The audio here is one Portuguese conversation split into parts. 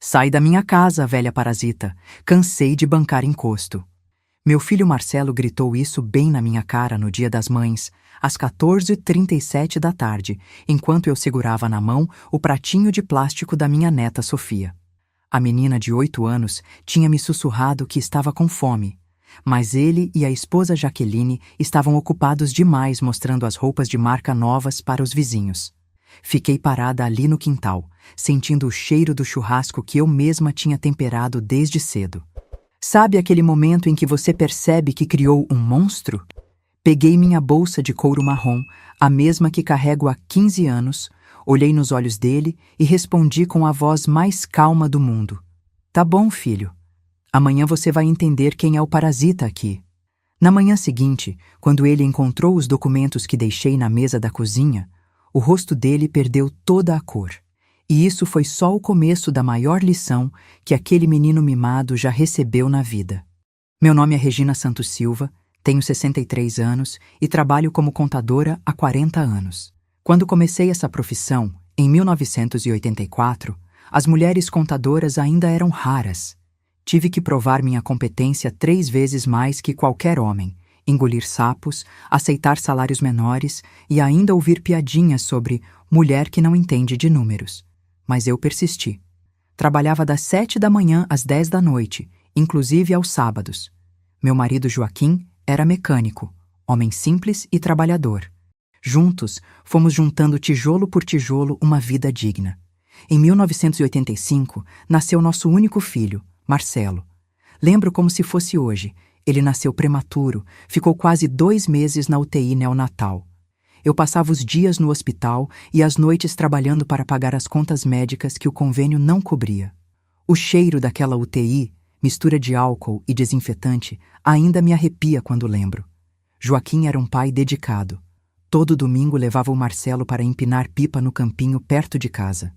Sai da minha casa, velha parasita. Cansei de bancar encosto. Meu filho Marcelo gritou isso bem na minha cara no Dia das Mães, às 14h37 da tarde, enquanto eu segurava na mão o pratinho de plástico da minha neta Sofia. A menina de 8 anos tinha me sussurrado que estava com fome, mas ele e a esposa Jaqueline estavam ocupados demais mostrando as roupas de marca novas para os vizinhos. Fiquei parada ali no quintal, sentindo o cheiro do churrasco que eu mesma tinha temperado desde cedo. Sabe aquele momento em que você percebe que criou um monstro? Peguei minha bolsa de couro marrom, a mesma que carrego há 15 anos, olhei nos olhos dele e respondi com a voz mais calma do mundo. Tá bom, filho. Amanhã você vai entender quem é o parasita aqui. Na manhã seguinte, quando ele encontrou os documentos que deixei na mesa da cozinha, o rosto dele perdeu toda a cor. E isso foi só o começo da maior lição que aquele menino mimado já recebeu na vida. Meu nome é Regina Santos Silva, tenho 63 anos e trabalho como contadora há 40 anos. Quando comecei essa profissão, em 1984, as mulheres contadoras ainda eram raras. Tive que provar minha competência 3 vezes mais que qualquer homem, engolir sapos, aceitar salários menores e ainda ouvir piadinhas sobre mulher que não entende de números. Mas eu persisti. Trabalhava das 7 da manhã às 10 da noite, inclusive aos sábados. Meu marido Joaquim era mecânico, homem simples e trabalhador. Juntos, fomos juntando tijolo por tijolo uma vida digna. Em 1985, nasceu nosso único filho, Marcelo. Lembro como se fosse hoje. Ele nasceu prematuro, ficou quase 2 meses na UTI neonatal. Eu passava os dias no hospital e as noites trabalhando para pagar as contas médicas que o convênio não cobria. O cheiro daquela UTI, mistura de álcool e desinfetante, ainda me arrepia quando lembro. Joaquim era um pai dedicado. Todo domingo levava o Marcelo para empinar pipa no campinho perto de casa.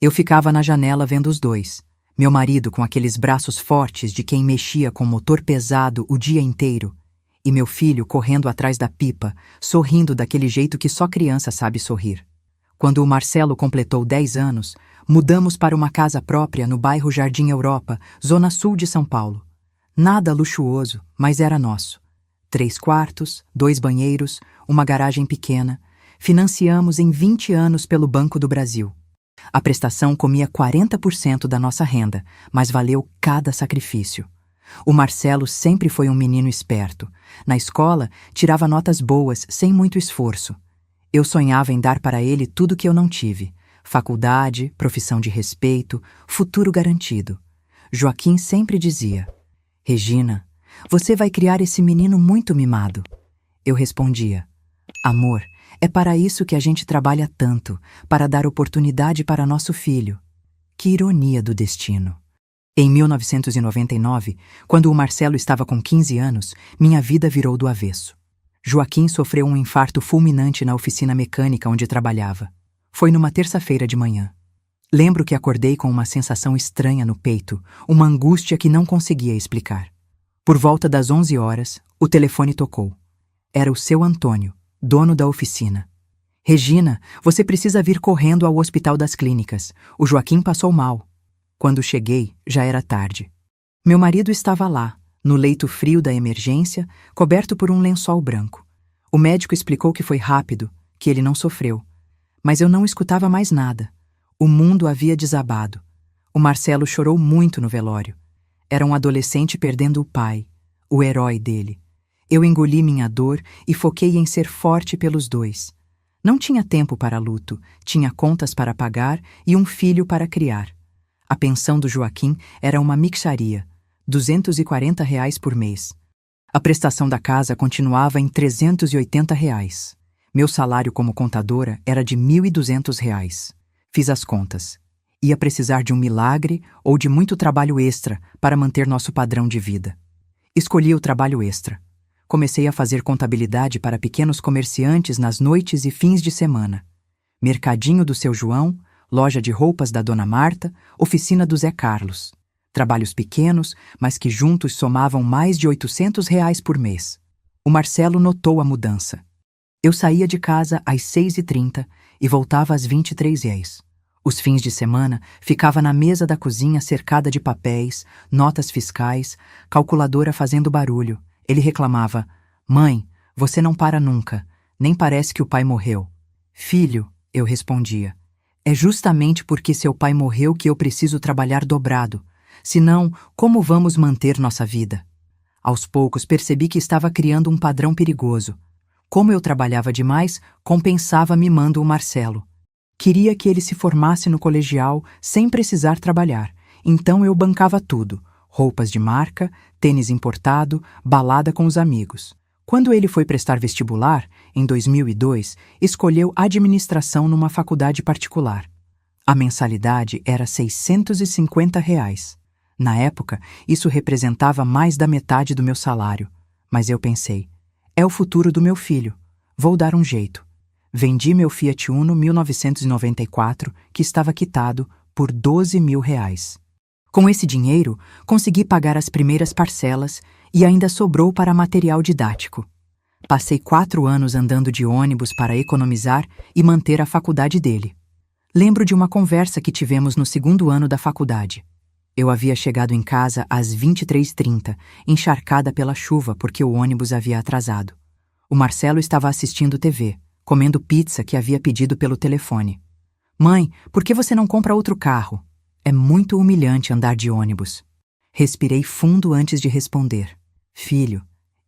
Eu ficava na janela vendo os dois. Meu marido com aqueles braços fortes de quem mexia com motor pesado o dia inteiro, e meu filho correndo atrás da pipa, sorrindo daquele jeito que só criança sabe sorrir. Quando o Marcelo completou 10 anos, mudamos para uma casa própria no bairro Jardim Europa, zona sul de São Paulo. Nada luxuoso, mas era nosso. 3 quartos, 2 banheiros, uma garagem pequena. Financiamos em 20 anos pelo Banco do Brasil. A prestação comia 40% da nossa renda, mas valeu cada sacrifício. O Marcelo sempre foi um menino esperto. Na escola, tirava notas boas, sem muito esforço. Eu sonhava em dar para ele tudo que eu não tive. Faculdade, profissão de respeito, futuro garantido. Joaquim sempre dizia: Regina, você vai criar esse menino muito mimado. Eu respondia: amor, é para isso que a gente trabalha tanto, para dar oportunidade para nosso filho. Que ironia do destino. Em 1999, quando o Marcelo estava com 15 anos, minha vida virou do avesso. Joaquim sofreu um infarto fulminante na oficina mecânica onde trabalhava. Foi numa terça-feira de manhã. Lembro que acordei com uma sensação estranha no peito, uma angústia que não conseguia explicar. Por volta das 11 horas, o telefone tocou. Era o seu Antônio, dono da oficina. Regina, você precisa vir correndo ao Hospital das Clínicas. O Joaquim passou mal. Quando cheguei, já era tarde. Meu marido estava lá, no leito frio da emergência, coberto por um lençol branco. O médico explicou que foi rápido, que ele não sofreu. Mas eu não escutava mais nada. O mundo havia desabado. O Marcelo chorou muito no velório. Era um adolescente perdendo o pai, o herói dele. Eu engoli minha dor e foquei em ser forte pelos dois. Não tinha tempo para luto, tinha contas para pagar e um filho para criar. A pensão do Joaquim era uma mixaria, R$ 240 por mês. A prestação da casa continuava em R$ 380. Meu salário como contadora era de R$ 1.200. Fiz as contas. Ia precisar de um milagre ou de muito trabalho extra para manter nosso padrão de vida. Escolhi o trabalho extra. Comecei a fazer contabilidade para pequenos comerciantes nas noites e fins de semana. Mercadinho do Seu João, loja de roupas da Dona Marta, oficina do Zé Carlos. Trabalhos pequenos, mas que juntos somavam mais de R$ 800 por mês. O Marcelo notou a mudança. Eu saía de casa às 6h30 e voltava às 23h. Os fins de semana, ficava na mesa da cozinha cercada de papéis, notas fiscais, calculadora fazendo barulho. Ele reclamava: "Mãe, você não para nunca, nem parece que o pai morreu." "Filho", eu respondia, "é justamente porque seu pai morreu que eu preciso trabalhar dobrado. Senão, como vamos manter nossa vida?" Aos poucos percebi que estava criando um padrão perigoso. Como eu trabalhava demais, compensava mimando o Marcelo. Queria que ele se formasse no colegial sem precisar trabalhar, então eu bancava tudo: roupas de marca, tênis importado, balada com os amigos. Quando ele foi prestar vestibular, em 2002, escolheu administração numa faculdade particular. A mensalidade era R$ 650. Na época, isso representava mais da metade do meu salário. Mas eu pensei: é o futuro do meu filho. Vou dar um jeito. Vendi meu Fiat Uno 1994, que estava quitado, por R$ 12.000. Com esse dinheiro, consegui pagar as primeiras parcelas e ainda sobrou para material didático. Passei 4 anos andando de ônibus para economizar e manter a faculdade dele. Lembro de uma conversa que tivemos no 2º ano da faculdade. Eu havia chegado em casa às 23h30, encharcada pela chuva porque o ônibus havia atrasado. O Marcelo estava assistindo TV, comendo pizza que havia pedido pelo telefone. "Mãe, por que você não compra outro carro? É muito humilhante andar de ônibus." Respirei fundo antes de responder. "Filho,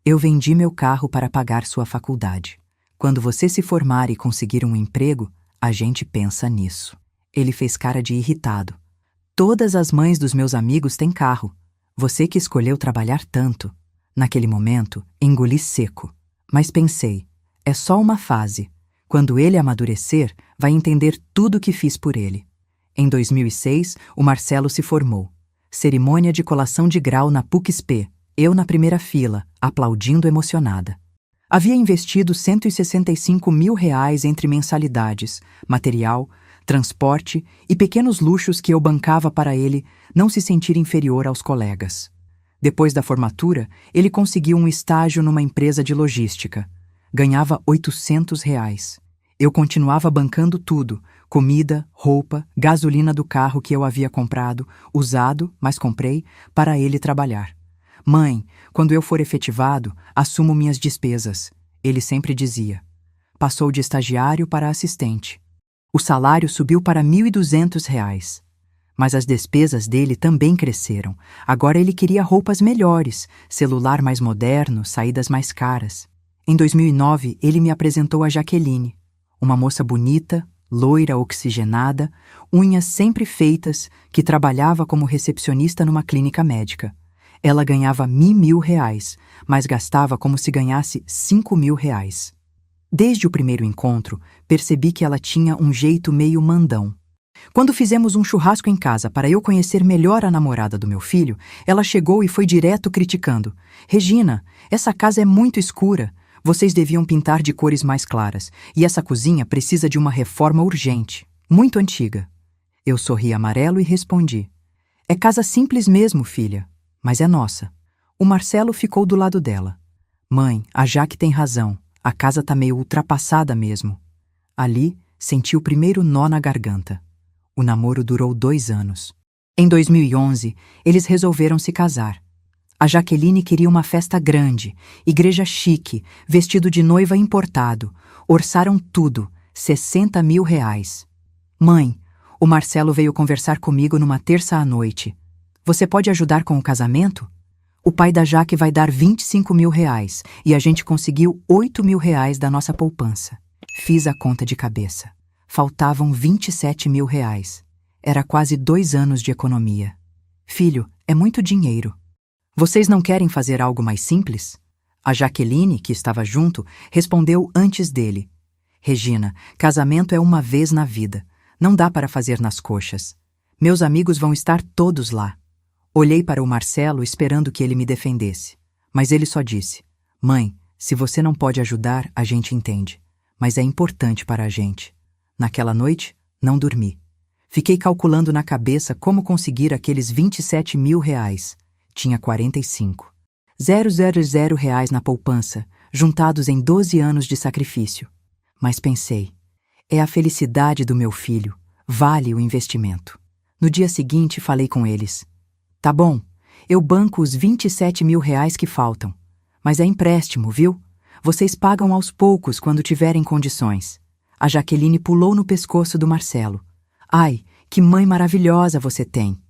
eu vendi meu carro para pagar sua faculdade. Quando você se formar e conseguir um emprego, a gente pensa nisso." Ele fez cara de irritado. "Todas as mães dos meus amigos têm carro. Você que escolheu trabalhar tanto." Naquele momento, engoli seco. Mas pensei: é só uma fase. Quando ele amadurecer, vai entender tudo o que fiz por ele. Em 2006, o Marcelo se formou. Cerimônia de colação de grau na PUC-SP, eu na primeira fila, aplaudindo emocionada. Havia investido R$ 165.000 entre mensalidades, material, transporte e pequenos luxos que eu bancava para ele não se sentir inferior aos colegas. Depois da formatura, ele conseguiu um estágio numa empresa de logística. Ganhava R$ 800. Eu continuava bancando tudo: comida, roupa, gasolina do carro que eu havia comprado, usado, mas comprei, para ele trabalhar. "Mãe, quando eu for efetivado, assumo minhas despesas." Ele sempre dizia. Passou de estagiário para assistente. O salário subiu para R$ 1.200. Mas as despesas dele também cresceram. Agora ele queria roupas melhores, celular mais moderno, saídas mais caras. Em 2009, ele me apresentou a Jaqueline, uma moça bonita, loira, oxigenada, unhas sempre feitas, que trabalhava como recepcionista numa clínica médica. Ela ganhava R$ 1.000, mas gastava como se ganhasse R$ 5.000. Desde o primeiro encontro, percebi que ela tinha um jeito meio mandão. Quando fizemos um churrasco em casa para eu conhecer melhor a namorada do meu filho, ela chegou e foi direto criticando. "Regina, essa casa é muito escura. Vocês deviam pintar de cores mais claras. E essa cozinha precisa de uma reforma urgente, muito antiga." Eu sorri amarelo e respondi: "É casa simples mesmo, filha, mas é nossa." O Marcelo ficou do lado dela. "Mãe, a Jaque tem razão. A casa tá meio ultrapassada mesmo." Ali, senti o primeiro nó na garganta. O namoro durou 2 anos. Em 2011, eles resolveram se casar. A Jaqueline queria uma festa grande, igreja chique, vestido de noiva importado. Orçaram tudo, R$ 60.000. "Mãe, o Marcelo veio conversar comigo numa terça à noite. Você pode ajudar com o casamento? O pai da Jaque vai dar R$ 25.000 e a gente conseguiu R$ 8.000 da nossa poupança." Fiz a conta de cabeça. Faltavam R$ 27.000. Era quase 2 anos de economia. "Filho, é muito dinheiro. Vocês não querem fazer algo mais simples?" A Jaqueline, que estava junto, respondeu antes dele: "Regina, casamento é uma vez na vida. Não dá para fazer nas coxas. Meus amigos vão estar todos lá." Olhei para o Marcelo esperando que ele me defendesse. Mas ele só disse: "Mãe, se você não pode ajudar, a gente entende. Mas é importante para a gente." Naquela noite, não dormi. Fiquei calculando na cabeça como conseguir aqueles R$ 27.000. Tinha 45. R$ 000 na poupança, juntados em 12 anos de sacrifício. Mas pensei: é a felicidade do meu filho. Vale o investimento. No dia seguinte, falei com eles. Tá bom, eu banco os 27 mil reais que faltam. Mas é empréstimo, viu? Vocês pagam aos poucos quando tiverem condições. A Jaqueline pulou no pescoço do Marcelo. Ai, que mãe maravilhosa você tem.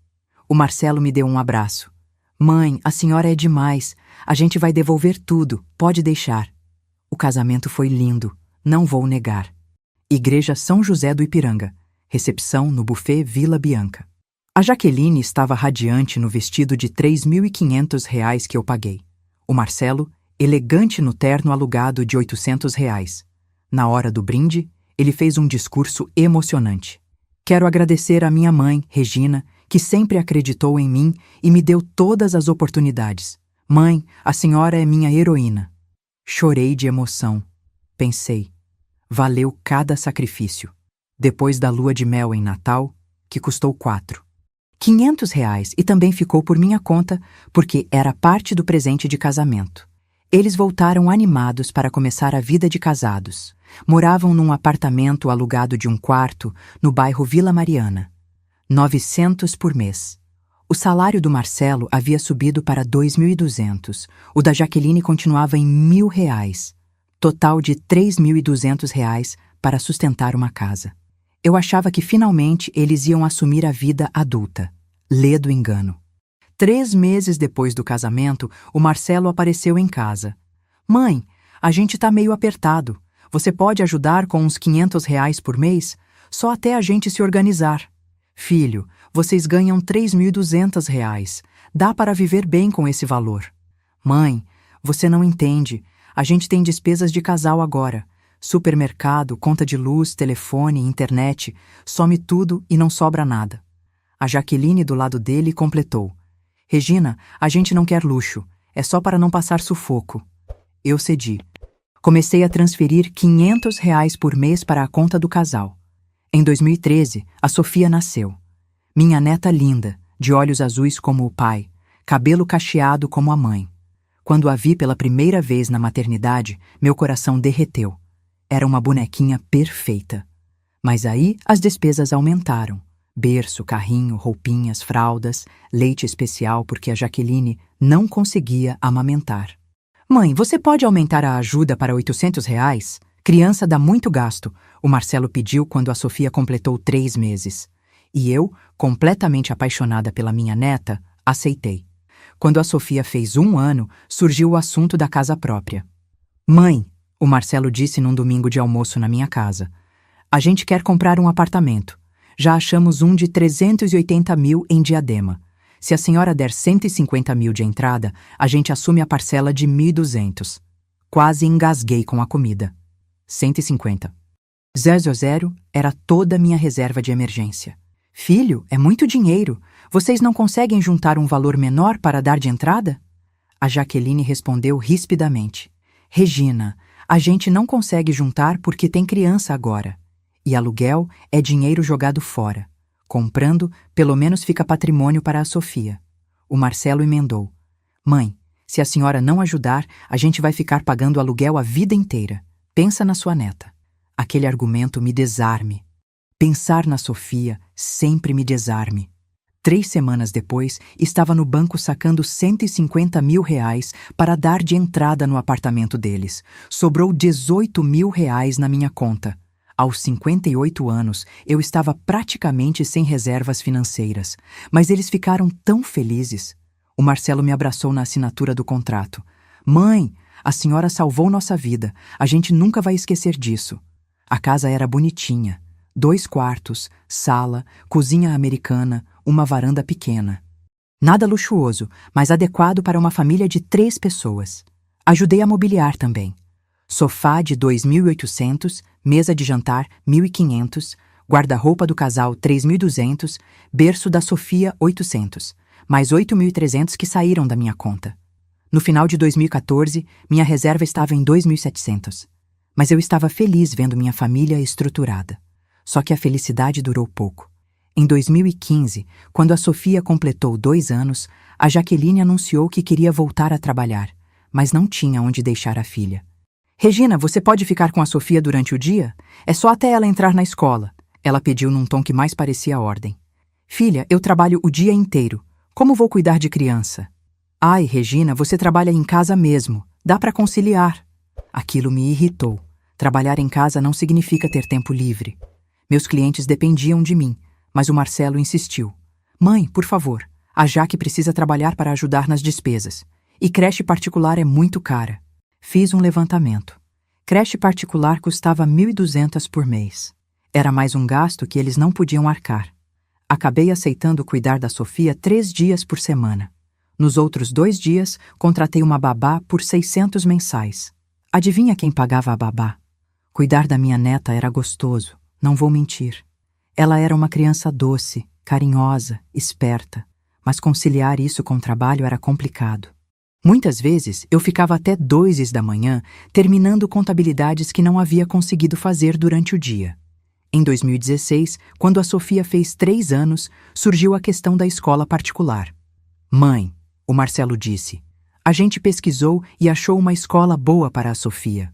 O Marcelo me deu um abraço. Mãe, a senhora é demais. A gente vai devolver tudo, pode deixar. O casamento foi lindo, não vou negar. Igreja São José do Ipiranga. Recepção no buffet Vila Bianca. A Jaqueline estava radiante no vestido de R$ 3.500 que eu paguei. O Marcelo, elegante no terno alugado de R$ 800. Na hora do brinde, ele fez um discurso emocionante. Quero agradecer à minha mãe, Regina, que sempre acreditou em mim e me deu todas as oportunidades. Mãe, a senhora é minha heroína. Chorei de emoção. Pensei, valeu cada sacrifício. Depois da lua de mel em Natal, que custou R$ 500 e também ficou por minha conta, porque era parte do presente de casamento. Eles voltaram animados para começar a vida de casados. Moravam num apartamento alugado de um quarto no bairro Vila Mariana. 900 por mês. O salário do Marcelo havia subido para 2.200. O da Jaqueline continuava em R$ 1.000. Total de R$ 3.200 para sustentar uma casa. Eu achava que finalmente eles iam assumir a vida adulta. Ledo engano. 3 meses depois do casamento, o Marcelo apareceu em casa. Mãe, a gente tá meio apertado. Você pode ajudar com uns R$ 500 por mês? Só até a gente se organizar. Filho, vocês ganham R$ 3.200. Dá para viver bem com esse valor. Mãe, você não entende. A gente tem despesas de casal agora. Supermercado, conta de luz, telefone, internet. Some tudo e não sobra nada. A Jaqueline do lado dele completou. Regina, a gente não quer luxo. É só para não passar sufoco. Eu cedi. Comecei a transferir R$ 500 por mês para a conta do casal. Em 2013, a Sofia nasceu. Minha neta linda, de olhos azuis como o pai, cabelo cacheado como a mãe. Quando a vi pela primeira vez na maternidade, meu coração derreteu. Era uma bonequinha perfeita. Mas aí as despesas aumentaram. Berço, carrinho, roupinhas, fraldas, leite especial porque a Jaqueline não conseguia amamentar. Mãe, você pode aumentar a ajuda para R$ 800? Criança dá muito gasto, o Marcelo pediu quando a Sofia completou 3 meses. E eu, completamente apaixonada pela minha neta, aceitei. Quando a Sofia fez 1 ano, surgiu o assunto da casa própria. Mãe, o Marcelo disse num domingo de almoço na minha casa, a gente quer comprar um apartamento. Já achamos um de 380 mil em Diadema. Se a senhora der 150 mil de entrada, a gente assume a parcela de 1.200. Quase engasguei com a comida. 150. 000 era toda a minha reserva de emergência. Filho, é muito dinheiro. Vocês não conseguem juntar um valor menor para dar de entrada? A Jaqueline respondeu rispidamente. Regina, a gente não consegue juntar porque tem criança agora. E aluguel é dinheiro jogado fora. Comprando, pelo menos fica patrimônio para a Sofia. O Marcelo emendou. Mãe, se a senhora não ajudar, a gente vai ficar pagando aluguel a vida inteira. Pensa na sua neta. Aquele argumento me desarme. Pensar na Sofia sempre me desarme. 3 semanas depois, estava no banco sacando R$ 150 mil para dar de entrada no apartamento deles. Sobrou R$ 18 mil na minha conta. Aos 58 anos, eu estava praticamente sem reservas financeiras, mas eles ficaram tão felizes. O Marcelo me abraçou na assinatura do contrato. Mãe, a senhora salvou nossa vida, a gente nunca vai esquecer disso. A casa era bonitinha, 2 quartos, sala, cozinha americana, uma varanda pequena. Nada luxuoso, mas adequado para uma família de 3 pessoas. Ajudei a mobiliar também. Sofá de 2.800, mesa de jantar 1.500, guarda-roupa do casal 3.200, berço da Sofia 800, mais 8.300 que saíram da minha conta. No final de 2014, minha reserva estava em 2.700. Mas eu estava feliz vendo minha família estruturada. Só que a felicidade durou pouco. Em 2015, quando a Sofia completou 2 anos, a Jaqueline anunciou que queria voltar a trabalhar, mas não tinha onde deixar a filha. Regina, você pode ficar com a Sofia durante o dia? É só até ela entrar na escola. Ela pediu num tom que mais parecia ordem. Filha, eu trabalho o dia inteiro. Como vou cuidar de criança? Ai, Regina, você trabalha em casa mesmo. Dá para conciliar. Aquilo me irritou. Trabalhar em casa não significa ter tempo livre. Meus clientes dependiam de mim, mas o Marcelo insistiu. Mãe, por favor, a Jaque precisa trabalhar para ajudar nas despesas. E creche particular é muito cara. Fiz um levantamento. Creche particular custava 1.200 por mês. Era mais um gasto que eles não podiam arcar. Acabei aceitando cuidar da Sofia 3 dias por semana. Nos outros 2 dias, contratei uma babá por 600 mensais. Adivinha quem pagava a babá? Cuidar da minha neta era gostoso, não vou mentir. Ela era uma criança doce, carinhosa, esperta, mas conciliar isso com o trabalho era complicado. Muitas vezes eu ficava até 2 da manhã terminando contabilidades que não havia conseguido fazer durante o dia. Em 2016, quando a Sofia fez 3 anos, surgiu a questão da escola particular. Mãe, o Marcelo disse, a gente pesquisou e achou uma escola boa para a Sofia.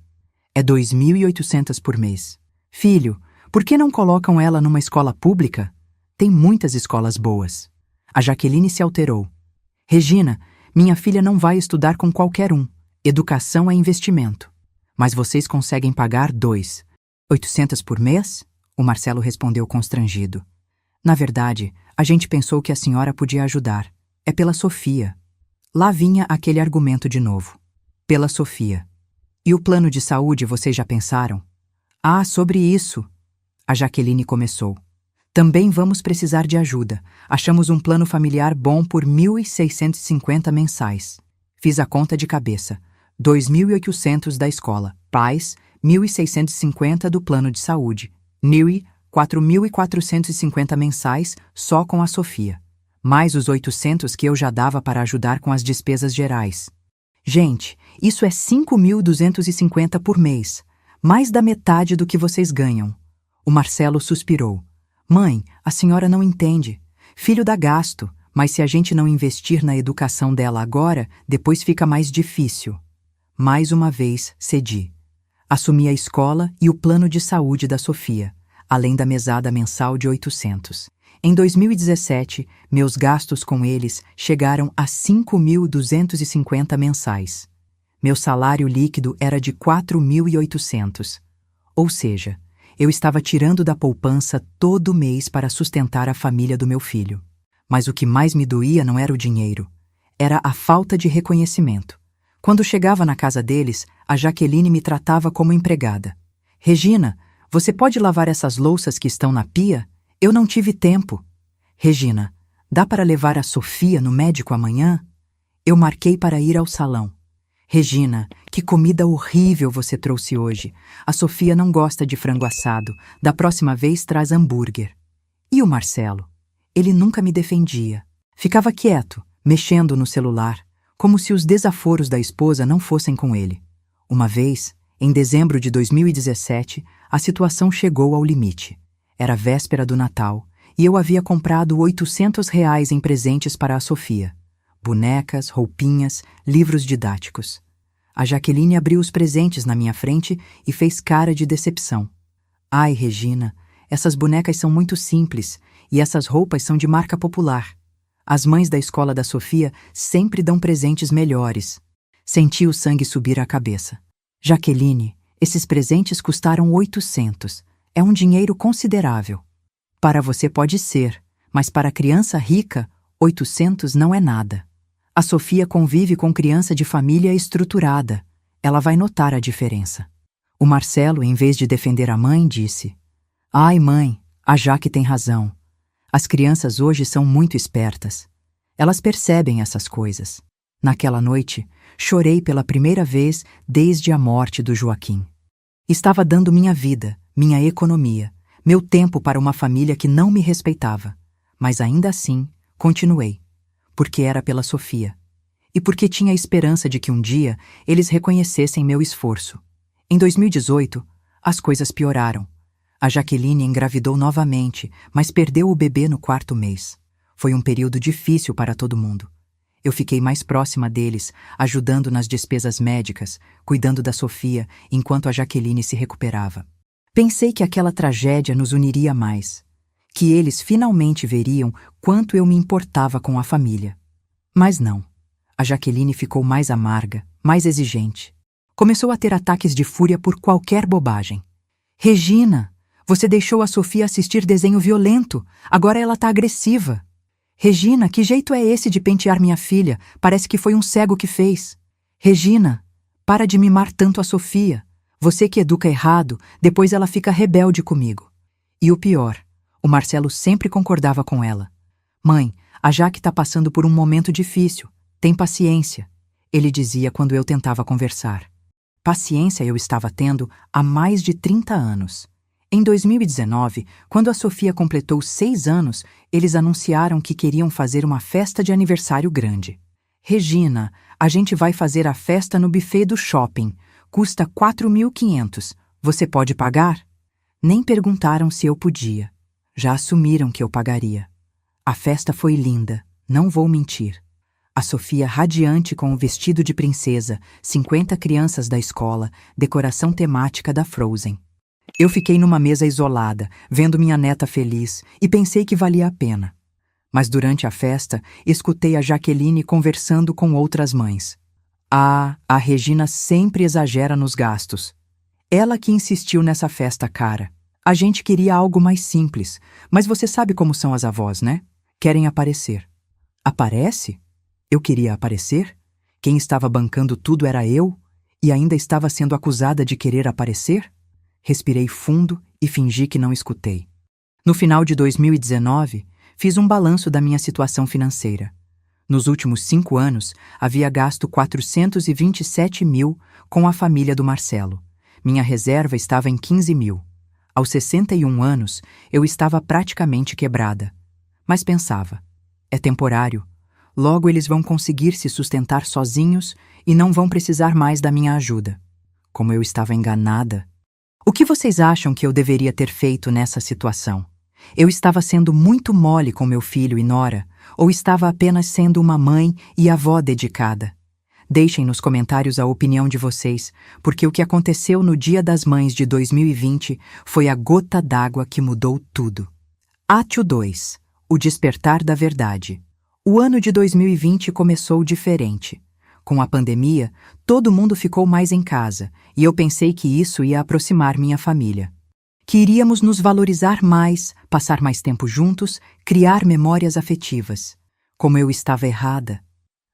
É 2.800 por mês. Filho, por que não colocam ela numa escola pública? Tem muitas escolas boas. A Jaqueline se alterou. Regina, minha filha não vai estudar com qualquer um. Educação é investimento. Mas vocês conseguem pagar 2.800 por mês? O Marcelo respondeu constrangido. Na verdade, a gente pensou que a senhora podia ajudar. É pela Sofia. Lá vinha aquele argumento de novo. Pela Sofia. E o plano de saúde, vocês já pensaram? Ah, sobre isso. A Jaqueline começou. Também vamos precisar de ajuda. Achamos um plano familiar bom por 1.650 mensais. Fiz a conta de cabeça. 2.800 da escola. Pais, 1.650 do plano de saúde. NIUI, 4.450 mensais só com a Sofia. Mais os 800 que eu já dava para ajudar com as despesas gerais. Gente, isso é 5.250 por mês. Mais da metade do que vocês ganham. O Marcelo suspirou. Mãe, a senhora não entende. Filho dá gasto, mas se a gente não investir na educação dela agora, depois fica mais difícil. Mais uma vez, cedi. Assumi a escola e o plano de saúde da Sofia, além da mesada mensal de 800. Em 2017, meus gastos com eles chegaram a 5.250 mensais. Meu salário líquido era de 4.800. Ou seja, eu estava tirando da poupança todo mês para sustentar a família do meu filho. Mas o que mais me doía não era o dinheiro. Era a falta de reconhecimento. Quando chegava na casa deles, a Jaqueline me tratava como empregada. Regina, você pode lavar essas louças que estão na pia? Eu não tive tempo. Regina, dá para levar a Sofia no médico amanhã? Eu marquei para ir ao salão. Regina, que comida horrível você trouxe hoje. A Sofia não gosta de frango assado. Da próxima vez traz hambúrguer. E o Marcelo? Ele nunca me defendia. Ficava quieto, mexendo no celular, como se os desaforos da esposa não fossem com ele. Uma vez, em dezembro de 2017, a situação chegou ao limite. Era véspera do Natal e eu havia comprado R$ 800 em presentes para a Sofia. Bonecas, roupinhas, livros didáticos. A Jaqueline abriu os presentes na minha frente e fez cara de decepção. Ai, Regina, essas bonecas são muito simples e essas roupas são de marca popular. As mães da escola da Sofia sempre dão presentes melhores. Senti o sangue subir à cabeça. Jaqueline, esses presentes custaram 800. É um dinheiro considerável. Para você pode ser, mas para a criança rica, 800 não é nada. A Sofia convive com criança de família estruturada. Ela vai notar a diferença. O Marcelo, em vez de defender a mãe, disse: Ai, mãe, a Jaque tem razão. As crianças hoje são muito espertas. Elas percebem essas coisas. Naquela noite, chorei pela primeira vez desde a morte do Joaquim. Estava dando minha vida, minha economia, meu tempo para uma família que não me respeitava. Mas ainda assim, continuei. Porque era pela Sofia. E porque tinha a esperança de que um dia eles reconhecessem meu esforço. Em 2018, as coisas pioraram. A Jaqueline engravidou novamente, mas perdeu o bebê no 4º mês. Foi um período difícil para todo mundo. Eu fiquei mais próxima deles, ajudando nas despesas médicas, cuidando da Sofia, enquanto a Jaqueline se recuperava. Pensei que aquela tragédia nos uniria mais, que eles finalmente veriam quanto eu me importava com a família. Mas não. A Jaqueline ficou mais amarga, mais exigente. Começou a ter ataques de fúria por qualquer bobagem. Regina, você deixou a Sofia assistir desenho violento. Agora ela tá agressiva. Regina, que jeito é esse de pentear minha filha? Parece que foi um cego que fez. Regina, para de mimar tanto a Sofia. Você que educa errado, depois ela fica rebelde comigo. E o pior, o Marcelo sempre concordava com ela. Mãe, a Jaque tá passando por um momento difícil. Tem paciência, ele dizia quando eu tentava conversar. Paciência eu estava tendo há mais de 30 anos. Em 2019, quando a Sofia completou 6 anos, eles anunciaram que queriam fazer uma festa de aniversário grande. Regina, a gente vai fazer a festa no buffet do shopping. Custa 4.500. Você pode pagar? Nem perguntaram se eu podia. Já assumiram que eu pagaria. A festa foi linda, não vou mentir. A Sofia radiante com o vestido de princesa, 50 crianças da escola, decoração temática da Frozen. Eu fiquei numa mesa isolada, vendo minha neta feliz, e pensei que valia a pena. Mas durante a festa, escutei a Jaqueline conversando com outras mães. Ah, a Regina sempre exagera nos gastos. Ela que insistiu nessa festa cara. A gente queria algo mais simples, mas você sabe como são as avós, né? Querem aparecer. Aparece? Eu queria aparecer? Quem estava bancando tudo era eu? E ainda estava sendo acusada de querer aparecer? Respirei fundo e fingi que não escutei. No final de 2019, fiz um balanço da minha situação financeira. Nos últimos 5 anos, havia gasto 427 mil com a família do Marcelo. Minha reserva estava em 15 mil. Aos 61 anos, eu estava praticamente quebrada. Mas pensava, é temporário. Logo eles vão conseguir se sustentar sozinhos e não vão precisar mais da minha ajuda. Como eu estava enganada. O que vocês acham que eu deveria ter feito nessa situação? Eu estava sendo muito mole com meu filho e nora, ou estava apenas sendo uma mãe e avó dedicada? Deixem nos comentários a opinião de vocês, porque o que aconteceu no Dia das Mães de 2020 foi a gota d'água que mudou tudo. Ato 2. O despertar da verdade. O ano de 2020 começou diferente. Com a pandemia, todo mundo ficou mais em casa, e eu pensei que isso ia aproximar minha família. Que iríamos nos valorizar mais, passar mais tempo juntos, criar memórias afetivas. Como eu estava errada.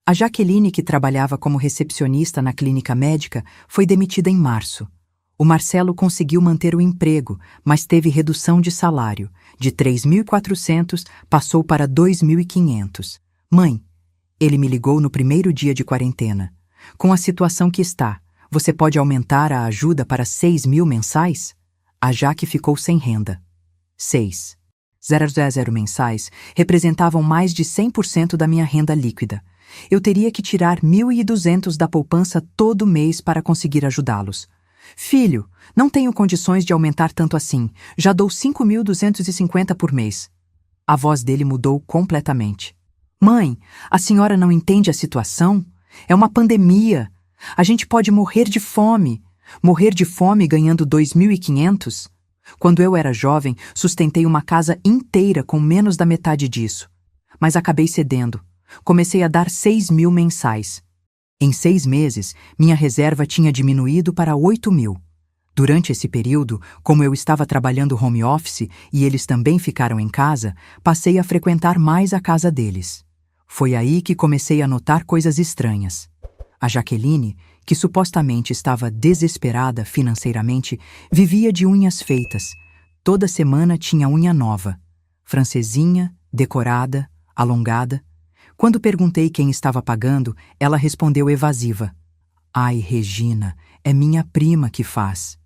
A Jaqueline, que trabalhava como recepcionista na clínica médica, foi demitida em março. O Marcelo conseguiu manter o emprego, mas teve redução de salário. De 3.400 passou para 2.500. Mãe, ele me ligou no primeiro dia de quarentena. Com a situação que está, você pode aumentar a ajuda para 6.000 mensais? A Jaque ficou sem renda. 6.000 mensais representavam mais de 100% da minha renda líquida. Eu teria que tirar 1.200 da poupança todo mês para conseguir ajudá-los. Filho, não tenho condições de aumentar tanto assim. Já dou 5.250 por mês. A voz dele mudou completamente. Mãe, a senhora não entende a situação? É uma pandemia. A gente pode morrer de fome. Morrer de fome ganhando 2.500? Quando eu era jovem, sustentei uma casa inteira com menos da metade disso. Mas acabei cedendo. Comecei a dar 6.000 mensais. Em 6 meses, minha reserva tinha diminuído para 8.000. Durante esse período, como eu estava trabalhando home office e eles também ficaram em casa, passei a frequentar mais a casa deles. Foi aí que comecei a notar coisas estranhas. A Jaqueline, que supostamente estava desesperada financeiramente, vivia de unhas feitas. Toda semana tinha unha nova. Francesinha, decorada, alongada. Quando perguntei quem estava pagando, ela respondeu evasiva. Ai, Regina, é minha prima que faz.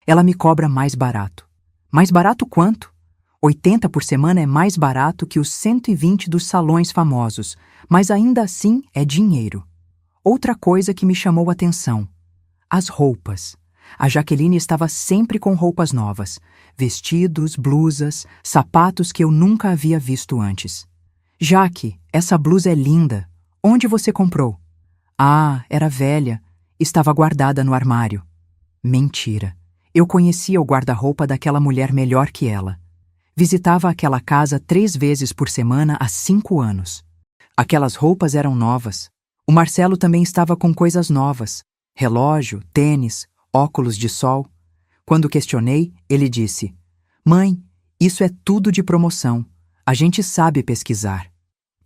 Ela me cobra mais barato. Mais barato quanto? 80 por semana é mais barato que os 120 dos salões famosos, mas ainda assim é dinheiro. Outra coisa que me chamou a atenção. As roupas. A Jaqueline estava sempre com roupas novas. Vestidos, blusas, sapatos que eu nunca havia visto antes. Jaque, essa blusa é linda. Onde você comprou? Ah, era velha. Estava guardada no armário. Mentira. Eu conhecia o guarda-roupa daquela mulher melhor que ela. Visitava aquela casa 3 vezes por semana há 5 anos. Aquelas roupas eram novas. O Marcelo também estava com coisas novas: relógio, tênis, óculos de sol. Quando questionei, ele disse: "Mãe, isso é tudo de promoção. A gente sabe pesquisar."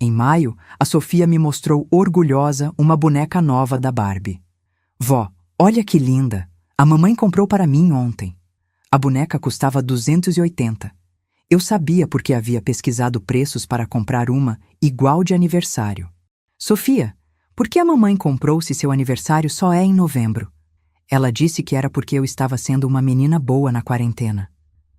Em maio, a Sofia me mostrou orgulhosa uma boneca nova da Barbie. "Vó, olha que linda! A mamãe comprou para mim ontem." A boneca custava 280. Eu sabia porque havia pesquisado preços para comprar uma igual de aniversário. "Sofia, por que a mamãe comprou se seu aniversário só é em novembro?" Ela disse que era porque eu estava sendo uma menina boa na quarentena.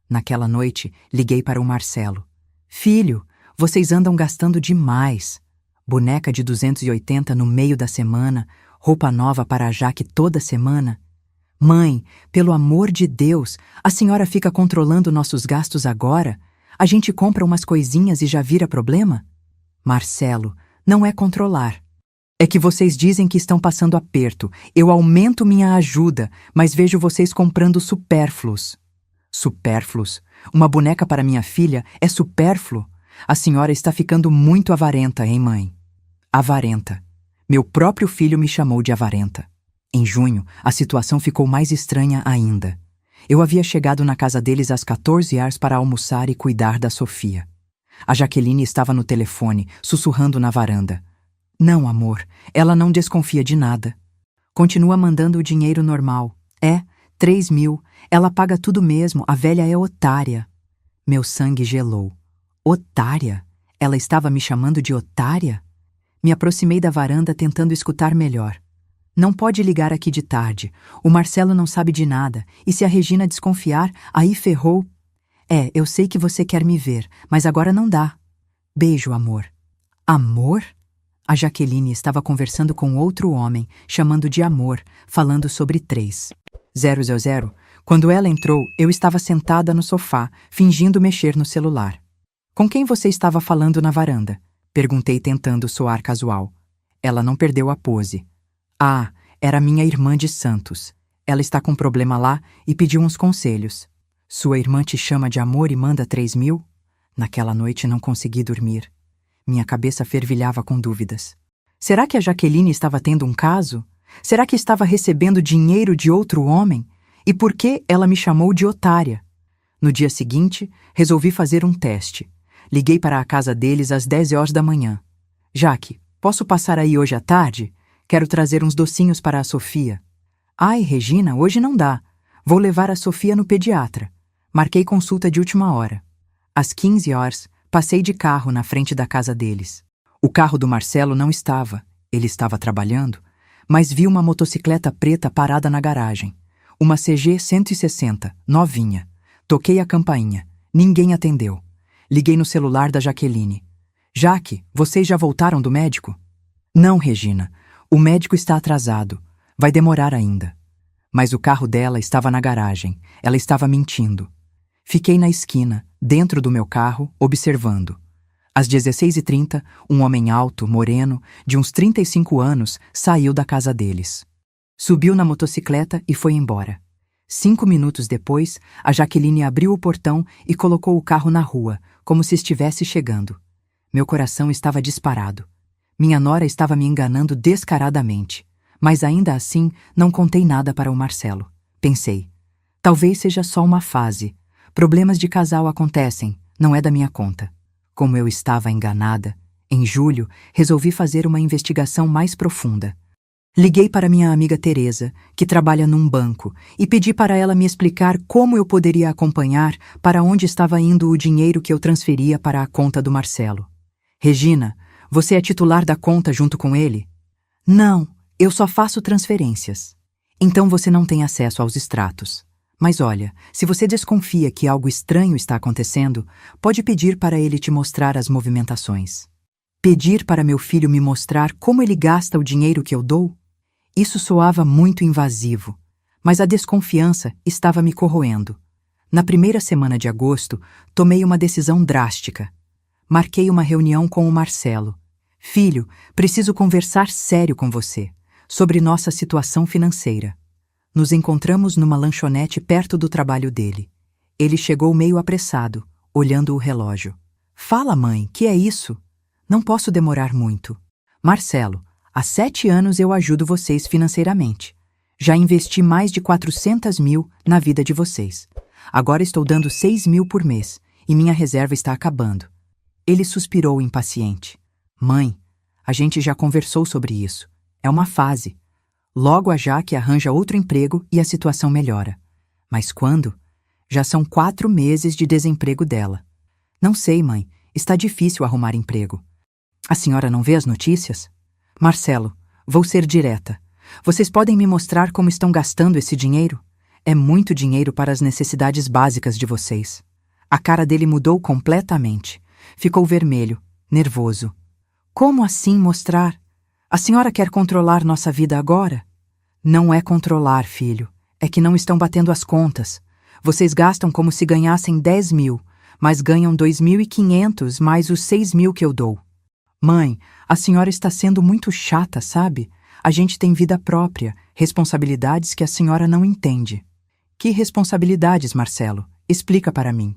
Naquela noite, liguei para o Marcelo. "Filho, vocês andam gastando demais. Boneca de 280 no meio da semana, roupa nova para a Jaque toda semana. Mãe, pelo amor de Deus, a senhora fica controlando nossos gastos agora? A gente compra umas coisinhas e já vira problema?" "Marcelo, não é controlar. É que vocês dizem que estão passando aperto. Eu aumento minha ajuda, mas vejo vocês comprando supérfluos." "Supérfluos? Uma boneca para minha filha é supérfluo? A senhora está ficando muito avarenta, hein, mãe?" Avarenta. Meu próprio filho me chamou de avarenta. Em junho, a situação ficou mais estranha ainda. Eu havia chegado na casa deles às 14 horas para almoçar e cuidar da Sofia. A Jaqueline estava no telefone, sussurrando na varanda. "Não, amor, ela não desconfia de nada. Continua mandando o dinheiro normal. 3.000. Ela paga tudo mesmo, a velha é otária." Meu sangue gelou. Otária? Ela estava me chamando de otária? Me aproximei da varanda tentando escutar melhor. "Não pode ligar aqui de tarde. O Marcelo não sabe de nada. E se a Regina desconfiar, aí ferrou." Eu sei que você quer me ver, mas agora não dá." "Beijo, amor." "Amor?" A Jaqueline estava conversando com outro homem, chamando de amor, falando sobre 3.000. Quando ela entrou, eu estava sentada no sofá, fingindo mexer no celular. "Com quem você estava falando na varanda?" Perguntei tentando soar casual. Ela não perdeu a pose. "Ah, era minha irmã de Santos. Ela está com problema lá e pediu uns conselhos." "Sua irmã te chama de amor e manda 3.000? Naquela noite não consegui dormir. Minha cabeça fervilhava com dúvidas. Será que a Jaqueline estava tendo um caso? Será que estava recebendo dinheiro de outro homem? E por que ela me chamou de otária? No dia seguinte, resolvi fazer um teste. Liguei para a casa deles às 10 horas da manhã. "Jaque, posso passar aí hoje à tarde? Quero trazer uns docinhos para a Sofia." "Ai, Regina, hoje não dá. Vou levar a Sofia no pediatra." Marquei consulta de última hora. Às 15 horas, passei de carro na frente da casa deles. O carro do Marcelo não estava. Ele estava trabalhando. Mas vi uma motocicleta preta parada na garagem. Uma CG 160, novinha. Toquei a campainha. Ninguém atendeu. Liguei no celular da Jaqueline. "Jaque, vocês já voltaram do médico?" "Não, Regina. O médico está atrasado. Vai demorar ainda." Mas o carro dela estava na garagem. Ela estava mentindo. Fiquei na esquina, dentro do meu carro, observando. Às 16h30, um homem alto, moreno, de uns 35 anos, saiu da casa deles. Subiu na motocicleta e foi embora. 5 minutos depois, a Jaqueline abriu o portão e colocou o carro na rua, como se estivesse chegando. Meu coração estava disparado. Minha nora estava me enganando descaradamente. Mas ainda assim, não contei nada para o Marcelo. Pensei, talvez seja só uma fase. Problemas de casal acontecem, não é da minha conta. Como eu estava enganada, em julho, resolvi fazer uma investigação mais profunda. Liguei para minha amiga Teresa, que trabalha num banco, e pedi para ela me explicar como eu poderia acompanhar para onde estava indo o dinheiro que eu transferia para a conta do Marcelo. "Regina, você é titular da conta junto com ele?" "Não, eu só faço transferências." "Então você não tem acesso aos extratos. Mas olha, se você desconfia que algo estranho está acontecendo, pode pedir para ele te mostrar as movimentações." Pedir para meu filho me mostrar como ele gasta o dinheiro que eu dou? Isso soava muito invasivo, mas a desconfiança estava me corroendo. Na primeira semana de agosto, tomei uma decisão drástica. Marquei uma reunião com o Marcelo. "Filho, preciso conversar sério com você, sobre nossa situação financeira." Nos encontramos numa lanchonete perto do trabalho dele. Ele chegou meio apressado, olhando o relógio. Fala, mãe, que é isso? Não posso demorar muito. Marcelo, há 7 anos eu ajudo vocês financeiramente. Já investi mais de 400 mil na vida de vocês. Agora estou dando 6 mil por mês e minha reserva está acabando. Ele suspirou impaciente. Mãe, a gente já conversou sobre isso. É uma fase. Logo a Jaque arranja outro emprego e a situação melhora. Mas quando? Já são 4 meses de desemprego dela. Não sei, mãe. Está difícil arrumar emprego. A senhora não vê as notícias? Marcelo, vou ser direta. Vocês podem me mostrar como estão gastando esse dinheiro? É muito dinheiro para as necessidades básicas de vocês. A cara dele mudou completamente. Ficou vermelho, nervoso. Como assim mostrar? A senhora quer controlar nossa vida agora? Não é controlar, filho. É que não estão batendo as contas. Vocês gastam como se ganhassem 10 mil, mas ganham 2.500 mais os 6 mil que eu dou. Mãe, a senhora está sendo muito chata, sabe? A gente tem vida própria, responsabilidades que a senhora não entende. Que responsabilidades, Marcelo? Explica para mim.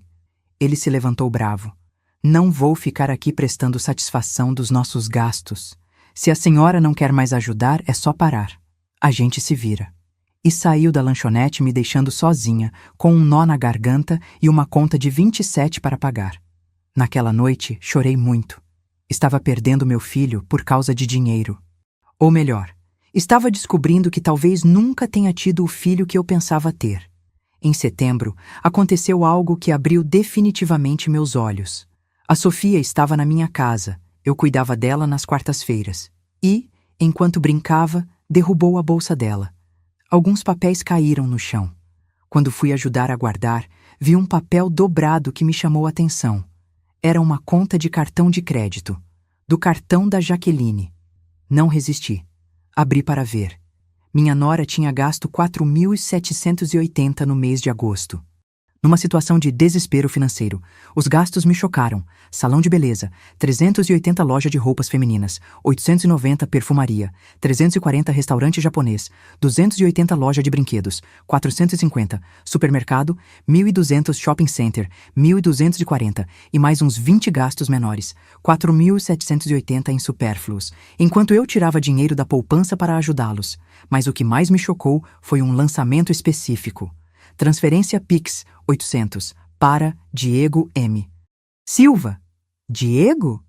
Ele se levantou bravo. Não vou ficar aqui prestando satisfação dos nossos gastos. Se a senhora não quer mais ajudar, é só parar. A gente se vira. E saiu da lanchonete me deixando sozinha, com um nó na garganta e uma conta de 27 para pagar. Naquela noite, chorei muito. Estava perdendo meu filho por causa de dinheiro. Ou melhor, estava descobrindo que talvez nunca tenha tido o filho que eu pensava ter. Em setembro, aconteceu algo que abriu definitivamente meus olhos. A Sofia estava na minha casa, eu cuidava dela nas quartas-feiras. E, enquanto brincava, derrubou a bolsa dela. Alguns papéis caíram no chão. Quando fui ajudar a guardar, vi um papel dobrado que me chamou a atenção. Era uma conta de cartão de crédito, do cartão da Jaqueline. Não resisti. Abri para ver. Minha nora tinha gasto 4.780 no mês de agosto. Numa situação de desespero financeiro, os gastos me chocaram. Salão de beleza, 380 loja de roupas femininas, 890 perfumaria, 340 restaurante japonês, 280 loja de brinquedos, 450 supermercado, 1.200 shopping center, 1.240 e mais uns 20 gastos menores, 4.780 em supérfluos, enquanto eu tirava dinheiro da poupança para ajudá-los. Mas o que mais me chocou foi um lançamento específico. Transferência Pix 800 para Diego M. Silva. Diego?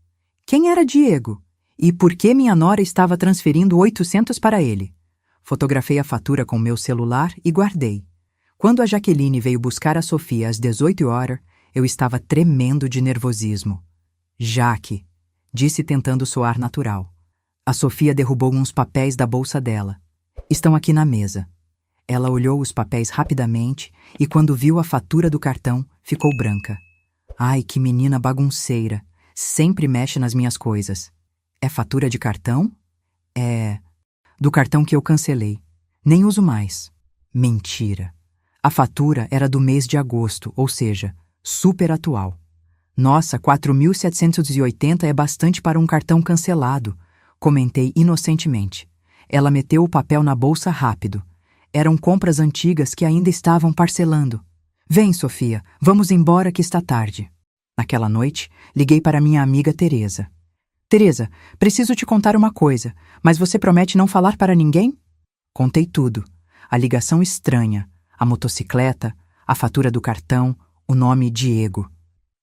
Quem era Diego? E por que minha nora estava transferindo 800 para ele? Fotografei a fatura com meu celular e guardei. Quando a Jaqueline veio buscar a Sofia às 18 horas, eu estava tremendo de nervosismo. Jaque, disse tentando soar natural. A Sofia derrubou uns papéis da bolsa dela. Estão aqui na mesa. Ela olhou os papéis rapidamente e, quando viu a fatura do cartão, ficou branca. Ai, que menina bagunceira. Sempre mexe nas minhas coisas. É fatura de cartão? É... do cartão que eu cancelei. Nem uso mais. Mentira. A fatura era do mês de agosto, ou seja, super atual. Nossa, 4.780 é bastante para um cartão cancelado, comentei inocentemente. Ela meteu o papel na bolsa rápido. Eram compras antigas que ainda estavam parcelando. Vem, Sofia, vamos embora que está tarde. Naquela noite, liguei para minha amiga Teresa. Teresa, preciso te contar uma coisa, mas você promete não falar para ninguém? Contei tudo. A ligação estranha, a motocicleta, a fatura do cartão, o nome Diego.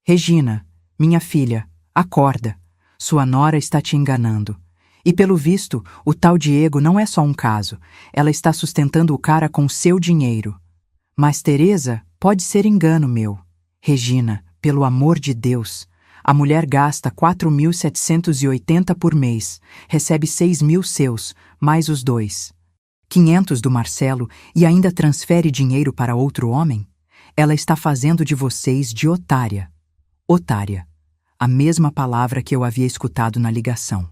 Regina, minha filha, acorda. Sua nora está te enganando. E pelo visto, o tal Diego não é só um caso. Ela está sustentando o cara com seu dinheiro. Mas, Teresa, pode ser engano meu. Regina, pelo amor de Deus. A mulher gasta 4.780 por mês, recebe 6.000 seus, mais os 500 do Marcelo e ainda transfere dinheiro para outro homem? Ela está fazendo de vocês de otária. Otária. A mesma palavra que eu havia escutado na ligação.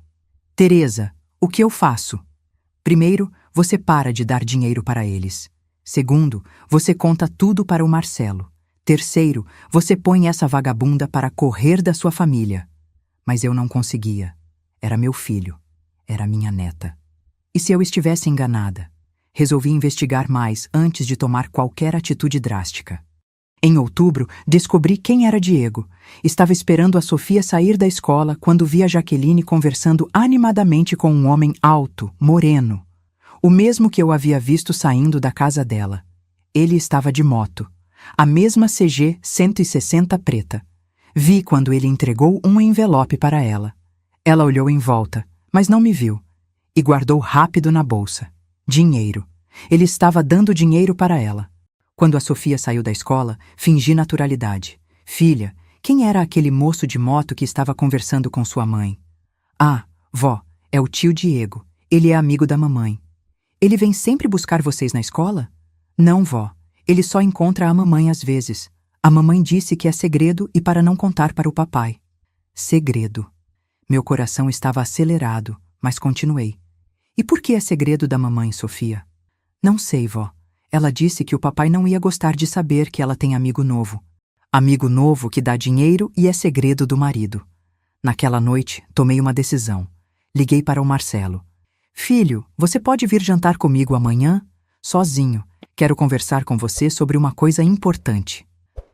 Teresa, o que eu faço? Primeiro, você para de dar dinheiro para eles. Segundo, você conta tudo para o Marcelo. Terceiro, você põe essa vagabunda para correr da sua família. Mas eu não conseguia. Era meu filho. Era minha neta. E se eu estivesse enganada? Resolvi investigar mais antes de tomar qualquer atitude drástica. Em outubro, descobri quem era Diego. Estava esperando a Sofia sair da escola quando vi a Jaqueline conversando animadamente com um homem alto, moreno. O mesmo que eu havia visto saindo da casa dela. Ele estava de moto. A mesma CG 160 preta. Vi quando ele entregou um envelope para ela. Ela olhou em volta, mas não me viu. E guardou rápido na bolsa. Dinheiro. Ele estava dando dinheiro para ela. Quando a Sofia saiu da escola, fingi naturalidade. Filha, quem era aquele moço de moto que estava conversando com sua mãe? Ah, vó, é o tio Diego. Ele é amigo da mamãe. Ele vem sempre buscar vocês na escola? Não, vó. Ele só encontra a mamãe às vezes. A mamãe disse que é segredo e para não contar para o papai. Segredo. Meu coração estava acelerado, mas continuei. E por que é segredo da mamãe, Sofia? Não sei, vó. Ela disse que o papai não ia gostar de saber que ela tem amigo novo. Amigo novo que dá dinheiro e é segredo do marido. Naquela noite, tomei uma decisão. Liguei para o Marcelo. Filho, você pode vir jantar comigo amanhã? Sozinho. Quero conversar com você sobre uma coisa importante.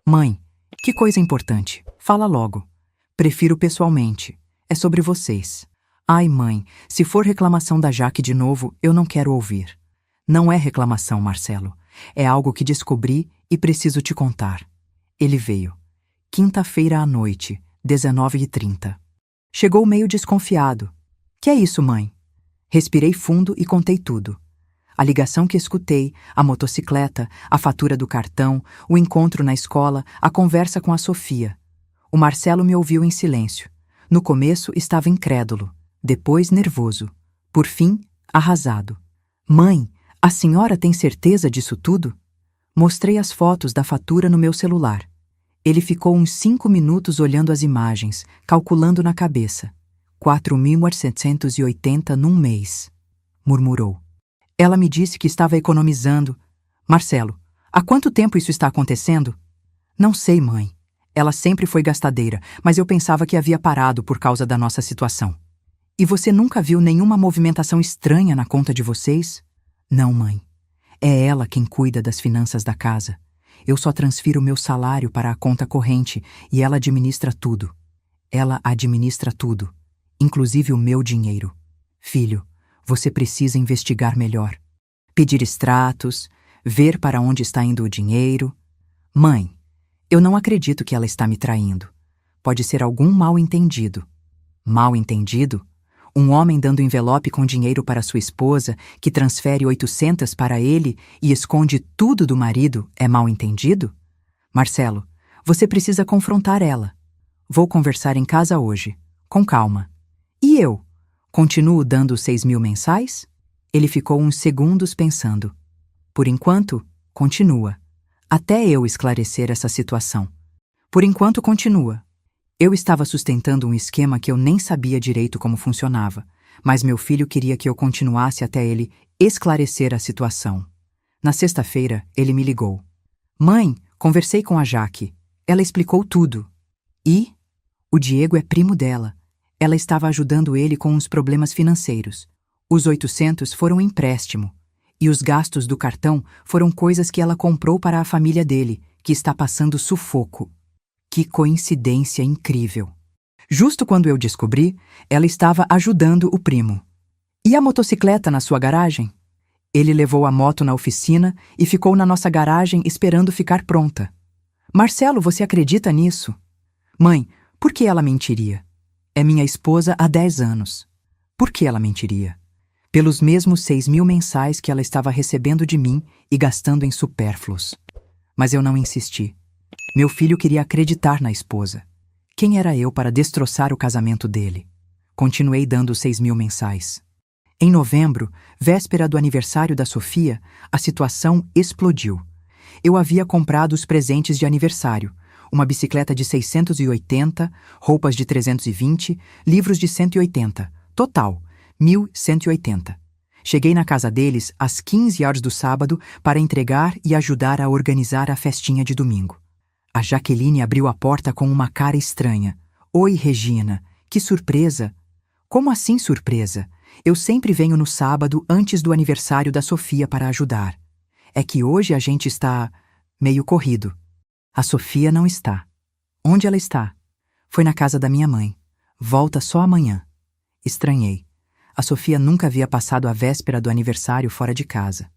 Mãe, que coisa importante? Fala logo. Prefiro pessoalmente. É sobre vocês. Ai, mãe, se for reclamação da Jaque de novo, eu não quero ouvir. Não é reclamação, Marcelo. É algo que descobri e preciso te contar. Ele veio. Quinta-feira à noite, 19h30. Chegou meio desconfiado. Que é isso, mãe? Respirei fundo e contei tudo. A ligação que escutei, a motocicleta, a fatura do cartão, o encontro na escola, a conversa com a Sofia. O Marcelo me ouviu em silêncio. No começo estava incrédulo, depois nervoso. Por fim, arrasado. Mãe, a senhora tem certeza disso tudo? Mostrei as fotos da fatura no meu celular. Ele ficou uns 5 minutos olhando as imagens, calculando na cabeça. 4.780 num mês, murmurou. Ela me disse que estava economizando. Marcelo, há quanto tempo isso está acontecendo? Não sei, mãe. Ela sempre foi gastadeira, mas eu pensava que havia parado por causa da nossa situação. E você nunca viu nenhuma movimentação estranha na conta de vocês? Não, mãe. É ela quem cuida das finanças da casa. Eu só transfiro meu salário para a conta corrente e ela administra tudo. Ela administra tudo, inclusive o meu dinheiro. Filho, você precisa investigar melhor. Pedir extratos, ver para onde está indo o dinheiro. Mãe, eu não acredito que ela está me traindo. Pode ser algum mal-entendido. Mal-entendido? Um homem dando envelope com dinheiro para sua esposa, que transfere 800 para ele e esconde tudo do marido, é mal-entendido? Marcelo, você precisa confrontar ela. Vou conversar em casa hoje, com calma. E eu? Continuo dando 6.000 mensais? Ele ficou uns segundos pensando. Por enquanto, continua. Até eu esclarecer essa situação. Por enquanto, continua. Eu estava sustentando um esquema que eu nem sabia direito como funcionava, mas meu filho queria que eu continuasse até ele esclarecer a situação. Na sexta-feira, ele me ligou. Mãe, conversei com a Jaque. Ela explicou tudo. E? O Diego é primo dela. Ela estava ajudando ele com uns problemas financeiros. Os 800 foram empréstimo. E os gastos do cartão foram coisas que ela comprou para a família dele, que está passando sufoco. Que coincidência incrível. Justo quando eu descobri, ela estava ajudando o primo. E a motocicleta na sua garagem? Ele levou a moto na oficina e ficou na nossa garagem esperando ficar pronta. Marcelo, você acredita nisso? Mãe, por que ela mentiria? É minha esposa há 10 anos. Por que ela mentiria? Pelos mesmos 6.000 mensais que ela estava recebendo de mim e gastando em supérfluos. Mas eu não insisti. Meu filho queria acreditar na esposa. Quem era eu para destroçar o casamento dele? Continuei dando 6.000 mensais. Em novembro, véspera do aniversário da Sofia, a situação explodiu. Eu havia comprado os presentes de aniversário, uma bicicleta de 680, roupas de 320, livros de 180, total, 1.180. Cheguei na casa deles às 15 horas do sábado para entregar e ajudar a organizar a festinha de domingo. A Jaqueline abriu a porta com uma cara estranha. Oi, Regina. Que surpresa! Como assim surpresa? Eu sempre venho no sábado antes do aniversário da Sofia para ajudar. É que hoje a gente está meio corrido. A Sofia não está. Onde ela está? Foi na casa da minha mãe. Volta só amanhã. Estranhei. A Sofia nunca havia passado a véspera do aniversário fora de casa.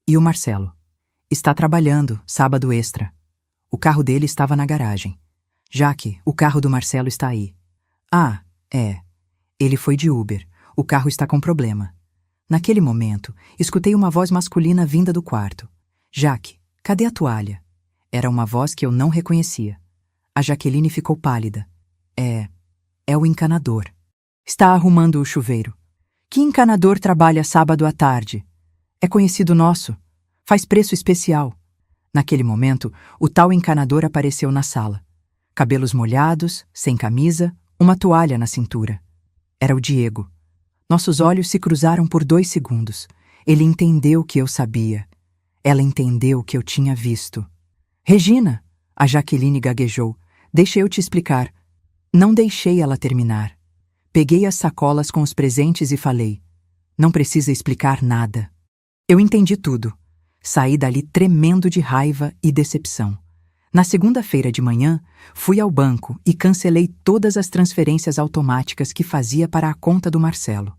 E o Marcelo? Está trabalhando, sábado extra. O carro dele estava na garagem. Jaque, o carro do Marcelo está aí. Ah, é. Ele foi de Uber. O carro está com problema. Naquele momento, escutei uma voz masculina vinda do quarto. Jaque, cadê a toalha? Era uma voz que eu não reconhecia. A Jaqueline ficou pálida. É o encanador. Está arrumando o chuveiro. Que encanador trabalha sábado à tarde? É conhecido nosso. Faz preço especial. Naquele momento, o tal encanador apareceu na sala. Cabelos molhados, sem camisa, uma toalha na cintura. Era o Diego. Nossos olhos se cruzaram por 2 segundos. Ele entendeu que eu sabia. Ela entendeu que eu tinha visto. Regina, a Jaqueline gaguejou. Deixa eu te explicar. Não deixei ela terminar. Peguei as sacolas com os presentes e falei. Não precisa explicar nada. Eu entendi tudo. Saí dali tremendo de raiva e decepção. Na segunda-feira de manhã, fui ao banco e cancelei todas as transferências automáticas que fazia para a conta do Marcelo.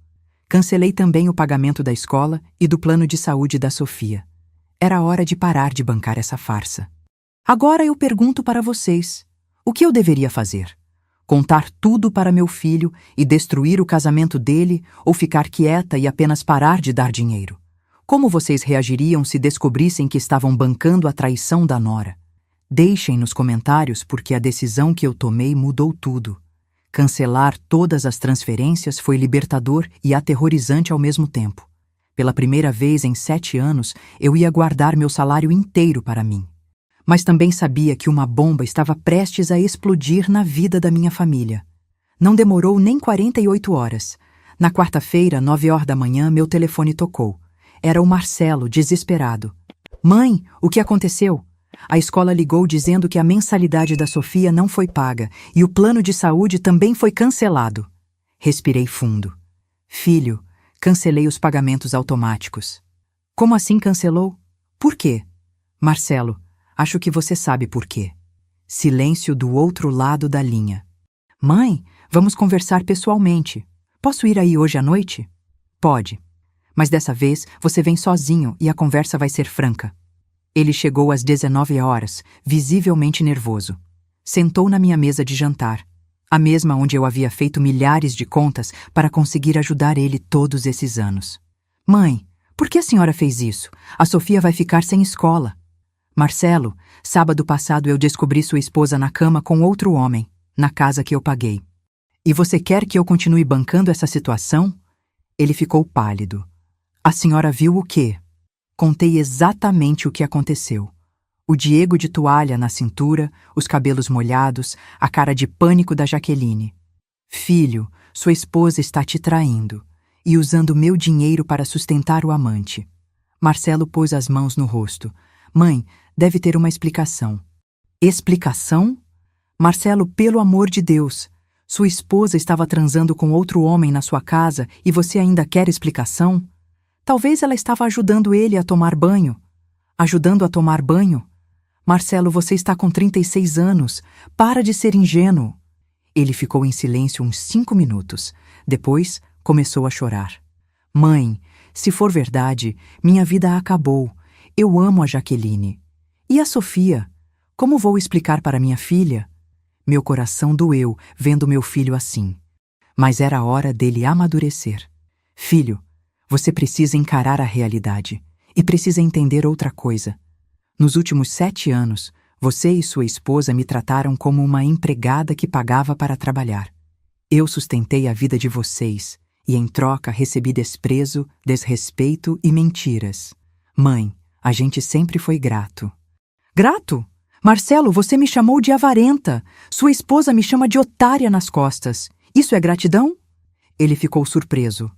Cancelei também o pagamento da escola e do plano de saúde da Sofia. Era hora de parar de bancar essa farsa. Agora eu pergunto para vocês, o que eu deveria fazer? Contar tudo para meu filho e destruir o casamento dele ou ficar quieta e apenas parar de dar dinheiro? Como vocês reagiriam se descobrissem que estavam bancando a traição da nora? Deixem nos comentários porque a decisão que eu tomei mudou tudo. Cancelar todas as transferências foi libertador e aterrorizante ao mesmo tempo. Pela primeira vez em 7 anos, eu ia guardar meu salário inteiro para mim. Mas também sabia que uma bomba estava prestes a explodir na vida da minha família. Não demorou nem 48 horas. Na quarta-feira, 9 horas da manhã, meu telefone tocou. Era o Marcelo, desesperado. Mãe, o que aconteceu? A escola ligou dizendo que a mensalidade da Sofia não foi paga e o plano de saúde também foi cancelado. Respirei fundo. Filho, cancelei os pagamentos automáticos. Como assim cancelou? Por quê? Marcelo, acho que você sabe por quê. Silêncio do outro lado da linha. Mãe, vamos conversar pessoalmente. Posso ir aí hoje à noite? Pode. Mas dessa vez você vem sozinho e a conversa vai ser franca. Ele chegou às 19 horas, visivelmente nervoso. Sentou na minha mesa de jantar, a mesma onde eu havia feito milhares de contas para conseguir ajudar ele todos esses anos. Mãe, por que a senhora fez isso? A Sofia vai ficar sem escola. Marcelo, sábado passado eu descobri sua esposa na cama com outro homem, na casa que eu paguei. E você quer que eu continue bancando essa situação? Ele ficou pálido. A senhora viu o quê? Contei exatamente o que aconteceu. O Diego de toalha na cintura, os cabelos molhados, a cara de pânico da Jaqueline. Filho, sua esposa está te traindo e usando meu dinheiro para sustentar o amante. Marcelo pôs as mãos no rosto. Mãe, deve ter uma explicação. Explicação? Marcelo, pelo amor de Deus. Sua esposa estava transando com outro homem na sua casa e você ainda quer explicação? Talvez ela estava ajudando ele a tomar banho. Ajudando a tomar banho? Marcelo, você está com 36 anos. Para de ser ingênuo. Ele ficou em silêncio uns 5 minutos. Depois, começou a chorar. Mãe, se for verdade, minha vida acabou. Eu amo a Jaqueline. E a Sofia? Como vou explicar para minha filha? Meu coração doeu vendo meu filho assim. Mas era a hora dele amadurecer. Filho, você precisa encarar a realidade e precisa entender outra coisa. Nos últimos 7 anos, você e sua esposa me trataram como uma empregada que pagava para trabalhar. Eu sustentei a vida de vocês e, em troca, recebi desprezo, desrespeito e mentiras. Mãe, a gente sempre foi grato. Grato? Marcelo, você me chamou de avarenta. Sua esposa me chama de otária nas costas. Isso é gratidão? Ele ficou surpreso.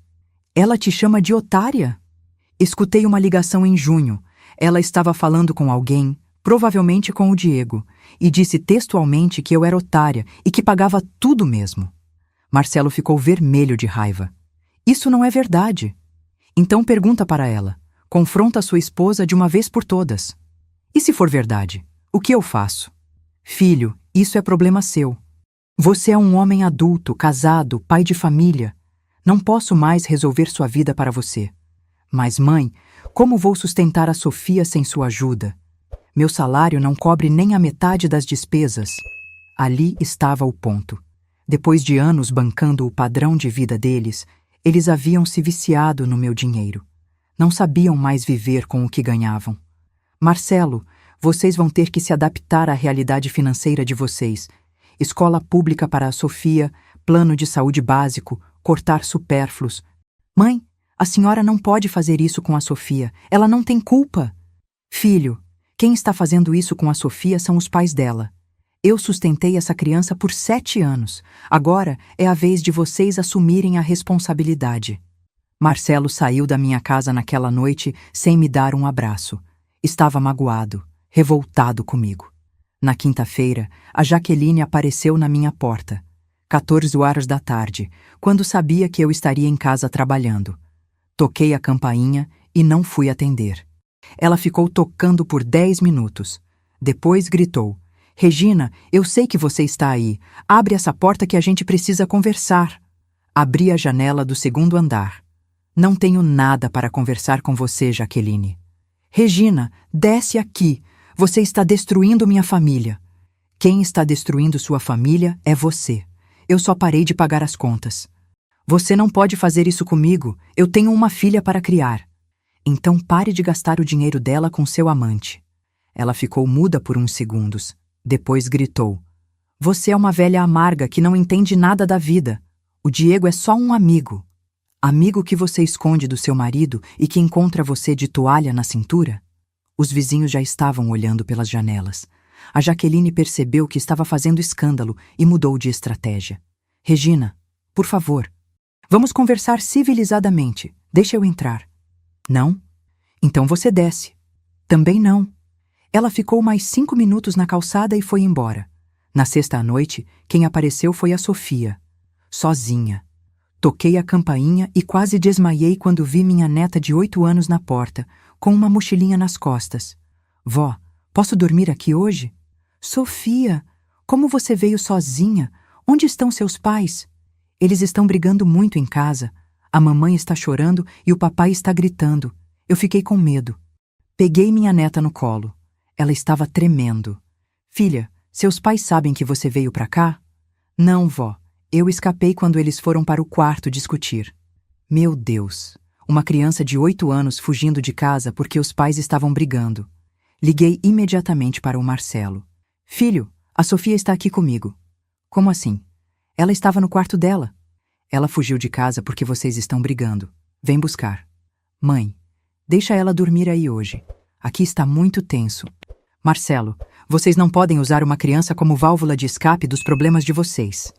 Ela te chama de otária? Escutei uma ligação em junho. Ela estava falando com alguém, provavelmente com o Diego, e disse textualmente que eu era otária e que pagava tudo mesmo. Marcelo ficou vermelho de raiva. Isso não é verdade. Então pergunta para ela. Confronta sua esposa de uma vez por todas. E se for verdade, o que eu faço? Filho, isso é problema seu. Você é um homem adulto, casado, pai de família. Não posso mais resolver sua vida para você. Mas, mãe, como vou sustentar a Sofia sem sua ajuda? Meu salário não cobre nem a metade das despesas. Ali estava o ponto. Depois de anos bancando o padrão de vida deles, eles haviam se viciado no meu dinheiro. Não sabiam mais viver com o que ganhavam. Marcelo, vocês vão ter que se adaptar à realidade financeira de vocês. Escola pública para a Sofia, plano de saúde básico, cortar supérfluos. Mãe, a senhora não pode fazer isso com a Sofia. Ela não tem culpa. Filho, quem está fazendo isso com a Sofia são os pais dela. Eu sustentei essa criança por 7 anos. Agora é a vez de vocês assumirem a responsabilidade. Marcelo saiu da minha casa naquela noite sem me dar um abraço. Estava magoado, revoltado comigo. Na quinta-feira, a Jaqueline apareceu na minha porta. 14 horas da tarde, quando sabia que eu estaria em casa trabalhando. Toquei a campainha e não fui atender. Ela ficou tocando por 10 minutos. Depois gritou: Regina, eu sei que você está aí. Abre essa porta que a gente precisa conversar. Abri a janela do segundo andar. Não tenho nada para conversar com você, Jaqueline. Regina, desce aqui. Você está destruindo minha família. Quem está destruindo sua família é você. Eu só parei de pagar as contas. Você não pode fazer isso comigo. Eu tenho uma filha para criar. Então pare de gastar o dinheiro dela com seu amante. Ela ficou muda por uns segundos. Depois gritou: Você é uma velha amarga que não entende nada da vida. O Diego é só um amigo. Amigo que você esconde do seu marido e que encontra você de toalha na cintura? Os vizinhos já estavam olhando pelas janelas. A Jaqueline percebeu que estava fazendo escândalo e mudou de estratégia. Regina, por favor, vamos conversar civilizadamente. Deixa eu entrar. Não? Então você desce. Também não. Ela ficou mais 5 minutos na calçada e foi embora. Na sexta à noite, quem apareceu foi a Sofia. Sozinha. Toquei a campainha e quase desmaiei quando vi minha neta de 8 anos na porta, com uma mochilinha nas costas. Vó, posso dormir aqui hoje? Sofia, como você veio sozinha? Onde estão seus pais? Eles estão brigando muito em casa. A mamãe está chorando e o papai está gritando. Eu fiquei com medo. Peguei minha neta no colo. Ela estava tremendo. Filha, seus pais sabem que você veio para cá? Não, vó. Eu escapei quando eles foram para o quarto discutir. Meu Deus! Uma criança de 8 anos fugindo de casa porque os pais estavam brigando. Liguei imediatamente para o Marcelo. Filho, a Sofia está aqui comigo. Como assim? Ela estava no quarto dela. Ela fugiu de casa porque vocês estão brigando. Vem buscar. Mãe, deixa ela dormir aí hoje. Aqui está muito tenso. Marcelo, vocês não podem usar uma criança como válvula de escape dos problemas de vocês.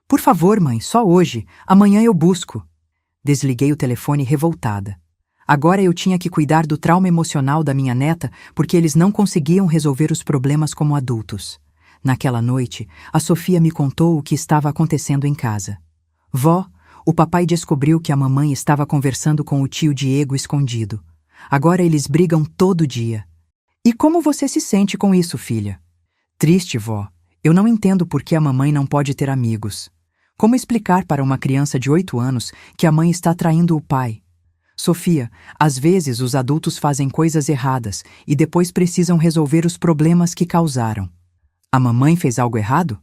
Por favor, mãe, só hoje. Amanhã eu busco. Desliguei o telefone revoltada. Agora eu tinha que cuidar do trauma emocional da minha neta porque eles não conseguiam resolver os problemas como adultos. Naquela noite, a Sofia me contou o que estava acontecendo em casa. Vó, o papai descobriu que a mamãe estava conversando com o tio Diego escondido. Agora eles brigam todo dia. E como você se sente com isso, filha? Triste, vó. Eu não entendo por que a mamãe não pode ter amigos. Como explicar para uma criança de 8 anos que a mãe está traindo o pai? Sofia, às vezes os adultos fazem coisas erradas e depois precisam resolver os problemas que causaram. A mamãe fez algo errado?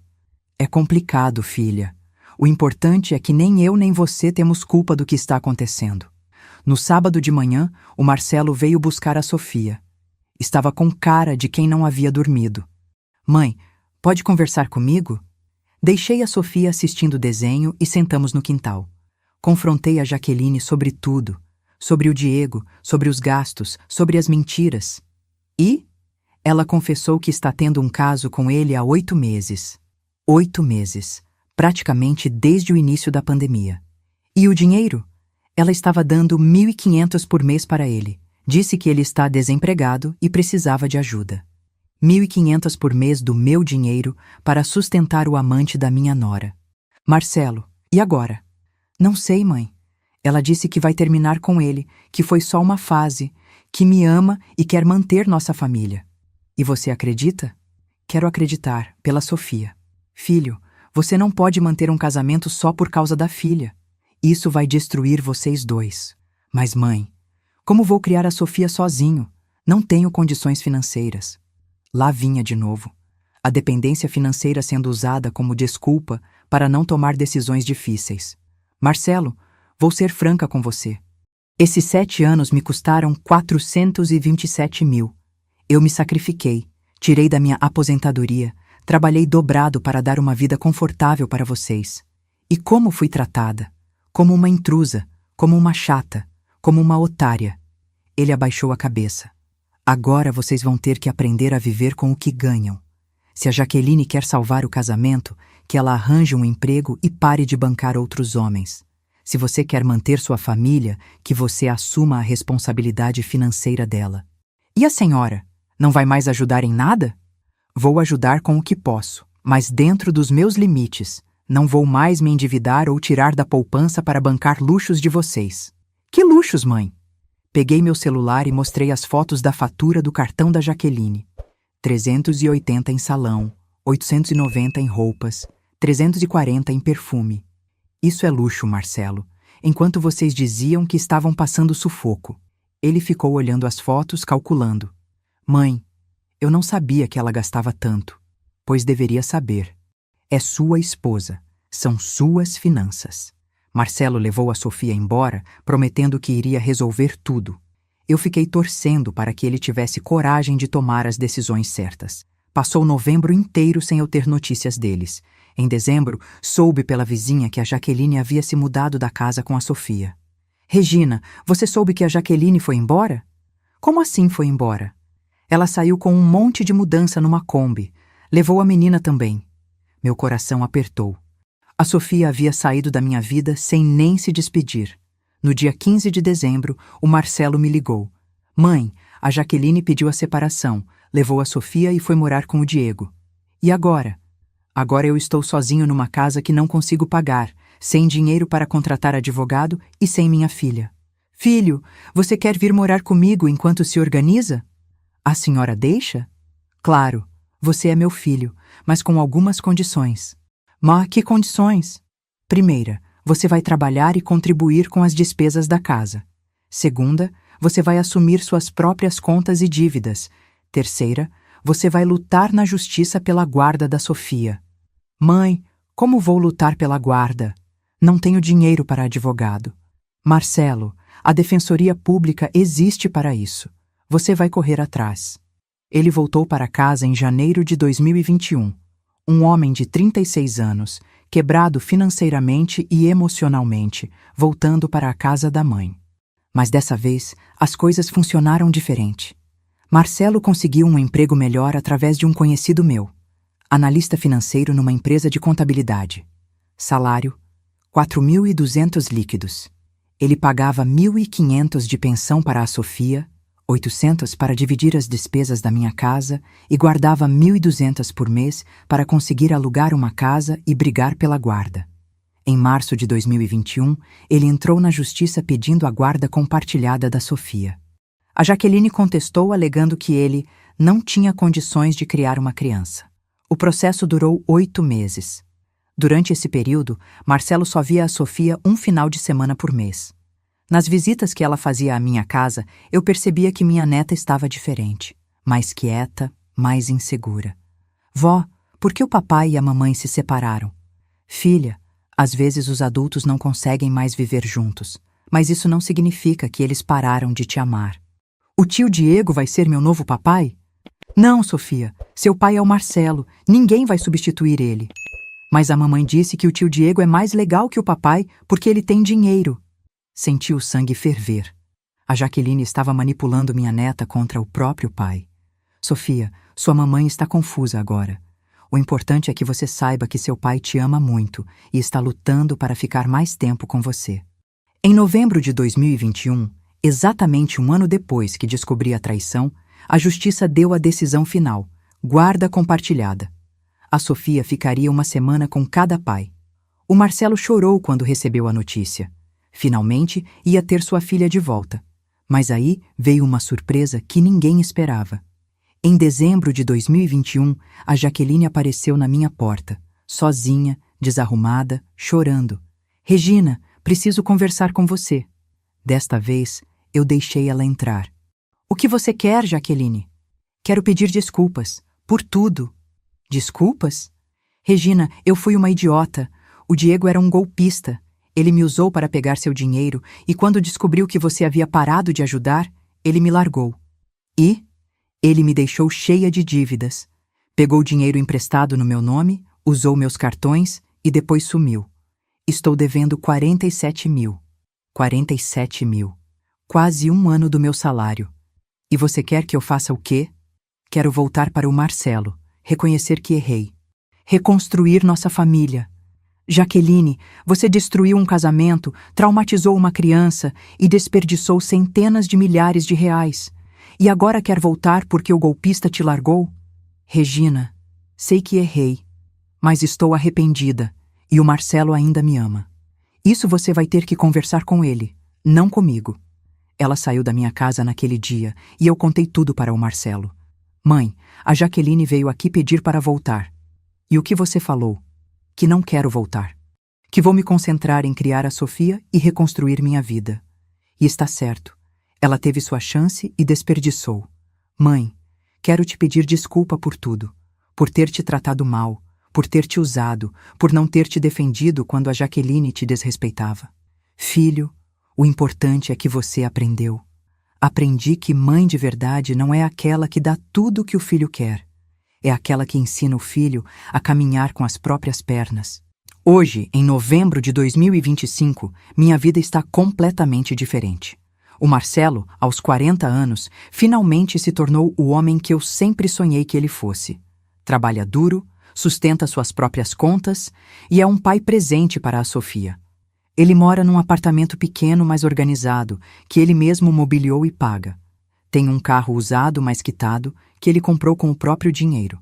É complicado, filha. O importante é que nem eu nem você temos culpa do que está acontecendo. No sábado de manhã, o Marcelo veio buscar a Sofia. Estava com cara de quem não havia dormido. Mãe, pode conversar comigo? Deixei a Sofia assistindo o desenho e sentamos no quintal. Confrontei a Jaqueline sobre tudo. Sobre o Diego, sobre os gastos, sobre as mentiras. E ela confessou que está tendo um caso com ele há 8 meses. 8 meses. Praticamente desde o início da pandemia. E o dinheiro? Ela estava dando 1.500 por mês para ele. Disse que ele está desempregado e precisava de ajuda. 1.500 por mês do meu dinheiro para sustentar o amante da minha nora. Marcelo, e agora? Não sei, mãe. Ela disse que vai terminar com ele, que foi só uma fase, que me ama e quer manter nossa família. E você acredita? Quero acreditar, pela Sofia. Filho, você não pode manter um casamento só por causa da filha. Isso vai destruir vocês dois. Mas mãe, como vou criar a Sofia sozinho? Não tenho condições financeiras. Lá vinha de novo. A dependência financeira sendo usada como desculpa para não tomar decisões difíceis. Marcelo, vou ser franca com você. Esses 7 anos me custaram 427 mil. Eu me sacrifiquei, tirei da minha aposentadoria, trabalhei dobrado para dar uma vida confortável para vocês. E como fui tratada? Como uma intrusa, como uma chata, como uma otária. Ele abaixou a cabeça. Agora vocês vão ter que aprender a viver com o que ganham. Se a Jaqueline quer salvar o casamento, que ela arranje um emprego e pare de bancar outros homens. Se você quer manter sua família, que você assuma a responsabilidade financeira dela. E a senhora? Não vai mais ajudar em nada? Vou ajudar com o que posso, mas dentro dos meus limites. Não vou mais me endividar ou tirar da poupança para bancar luxos de vocês. Que luxos, mãe? Peguei meu celular e mostrei as fotos da fatura do cartão da Jaqueline. 380 em salão, 890 em roupas, 340 em perfume. Isso é luxo, Marcelo, enquanto vocês diziam que estavam passando sufoco. Ele ficou olhando as fotos, calculando. Mãe, eu não sabia que ela gastava tanto, pois deveria saber. É sua esposa, são suas finanças. Marcelo levou a Sofia embora, prometendo que iria resolver tudo. Eu fiquei torcendo para que ele tivesse coragem de tomar as decisões certas. Passou novembro inteiro sem eu ter notícias deles. Em dezembro, soube pela vizinha que a Jaqueline havia se mudado da casa com a Sofia. Regina, você soube que a Jaqueline foi embora? Como assim foi embora? Ela saiu com um monte de mudança numa Kombi. Levou a menina também. Meu coração apertou. A Sofia havia saído da minha vida sem nem se despedir. No dia 15 de dezembro, o Marcelo me ligou. Mãe, a Jaqueline pediu a separação, levou a Sofia e foi morar com o Diego. E agora? Agora eu estou sozinho numa casa que não consigo pagar, sem dinheiro para contratar advogado e sem minha filha. Filho, você quer vir morar comigo enquanto se organiza? A senhora deixa? Claro, você é meu filho, mas com algumas condições. Mas que condições? Primeira, você vai trabalhar e contribuir com as despesas da casa. Segunda, você vai assumir suas próprias contas e dívidas. Terceira, você vai lutar na justiça pela guarda da Sofia. Mãe, como vou lutar pela guarda? Não tenho dinheiro para advogado. Marcelo, a Defensoria Pública existe para isso. Você vai correr atrás. Ele voltou para casa em janeiro de 2021. Um homem de 36 anos, quebrado financeiramente e emocionalmente, voltando para a casa da mãe. Mas dessa vez, as coisas funcionaram diferente. Marcelo conseguiu um emprego melhor através de um conhecido meu, analista financeiro numa empresa de contabilidade. Salário, 4.200 líquidos. Ele pagava 1.500 de pensão para a Sofia, 800 para dividir as despesas da minha casa e guardava 1.200 por mês para conseguir alugar uma casa e brigar pela guarda. Em março de 2021, ele entrou na justiça pedindo a guarda compartilhada da Sofia. A Jaqueline contestou alegando que ele não tinha condições de criar uma criança. O processo durou 8 meses. Durante esse período, Marcelo só via a Sofia um final de semana por mês. Nas visitas que ela fazia à minha casa, eu percebia que minha neta estava diferente, mais quieta, mais insegura. Vó, por que o papai e a mamãe se separaram? Filha, às vezes os adultos não conseguem mais viver juntos, mas isso não significa que eles pararam de te amar. O tio Diego vai ser meu novo papai? Não, Sofia, seu pai é o Marcelo, ninguém vai substituir ele. Mas a mamãe disse que o tio Diego é mais legal que o papai porque ele tem dinheiro. Senti o sangue ferver. A Jaqueline estava manipulando minha neta contra o próprio pai. Sofia, sua mamãe está confusa agora. O importante é que você saiba que seu pai te ama muito e está lutando para ficar mais tempo com você. Em novembro de 2021, exatamente um ano depois que descobri a traição, a justiça deu a decisão final, guarda compartilhada. A Sofia ficaria uma semana com cada pai. O Marcelo chorou quando recebeu a notícia. Finalmente, ia ter sua filha de volta. Mas aí veio uma surpresa que ninguém esperava. Em dezembro de 2021, a Jaqueline apareceu na minha porta, sozinha, desarrumada, chorando. Regina, preciso conversar com você. Desta vez, eu deixei ela entrar. O que você quer, Jaqueline? Quero pedir desculpas. Por tudo. Desculpas? Regina, eu fui uma idiota. O Diego era um golpista. Ele me usou para pegar seu dinheiro e quando descobriu que você havia parado de ajudar, ele me largou. E ele me deixou cheia de dívidas. Pegou dinheiro emprestado no meu nome, usou meus cartões e depois sumiu. Estou devendo 47 mil. 47 mil. Quase um ano do meu salário. E você quer que eu faça o quê? Quero voltar para o Marcelo, reconhecer que errei. Reconstruir nossa família. Jaqueline, você destruiu um casamento, traumatizou uma criança e desperdiçou centenas de milhares de reais. E agora quer voltar porque o golpista te largou? Regina, sei que errei, mas estou arrependida e o Marcelo ainda me ama. Isso você vai ter que conversar com ele, não comigo. Ela saiu da minha casa naquele dia e eu contei tudo para o Marcelo. Mãe, a Jaqueline veio aqui pedir para voltar. E o que você falou? Que não quero voltar. Que vou me concentrar em criar a Sofia e reconstruir minha vida. E está certo. Ela teve sua chance e desperdiçou. Mãe, quero te pedir desculpa por tudo. Por ter te tratado mal, por ter te usado, por não ter te defendido quando a Jaqueline te desrespeitava. Filho, o importante é que você aprendeu. Aprendi que mãe de verdade não é aquela que dá tudo o que o filho quer. É aquela que ensina o filho a caminhar com as próprias pernas. Hoje, em novembro de 2025, minha vida está completamente diferente. O Marcelo, aos 40 anos, finalmente se tornou o homem que eu sempre sonhei que ele fosse. Trabalha duro, sustenta suas próprias contas e é um pai presente para a Sofia. Ele mora num apartamento pequeno, mas organizado, que ele mesmo mobiliou e paga. Tem um carro usado, mas quitado, que ele comprou com o próprio dinheiro.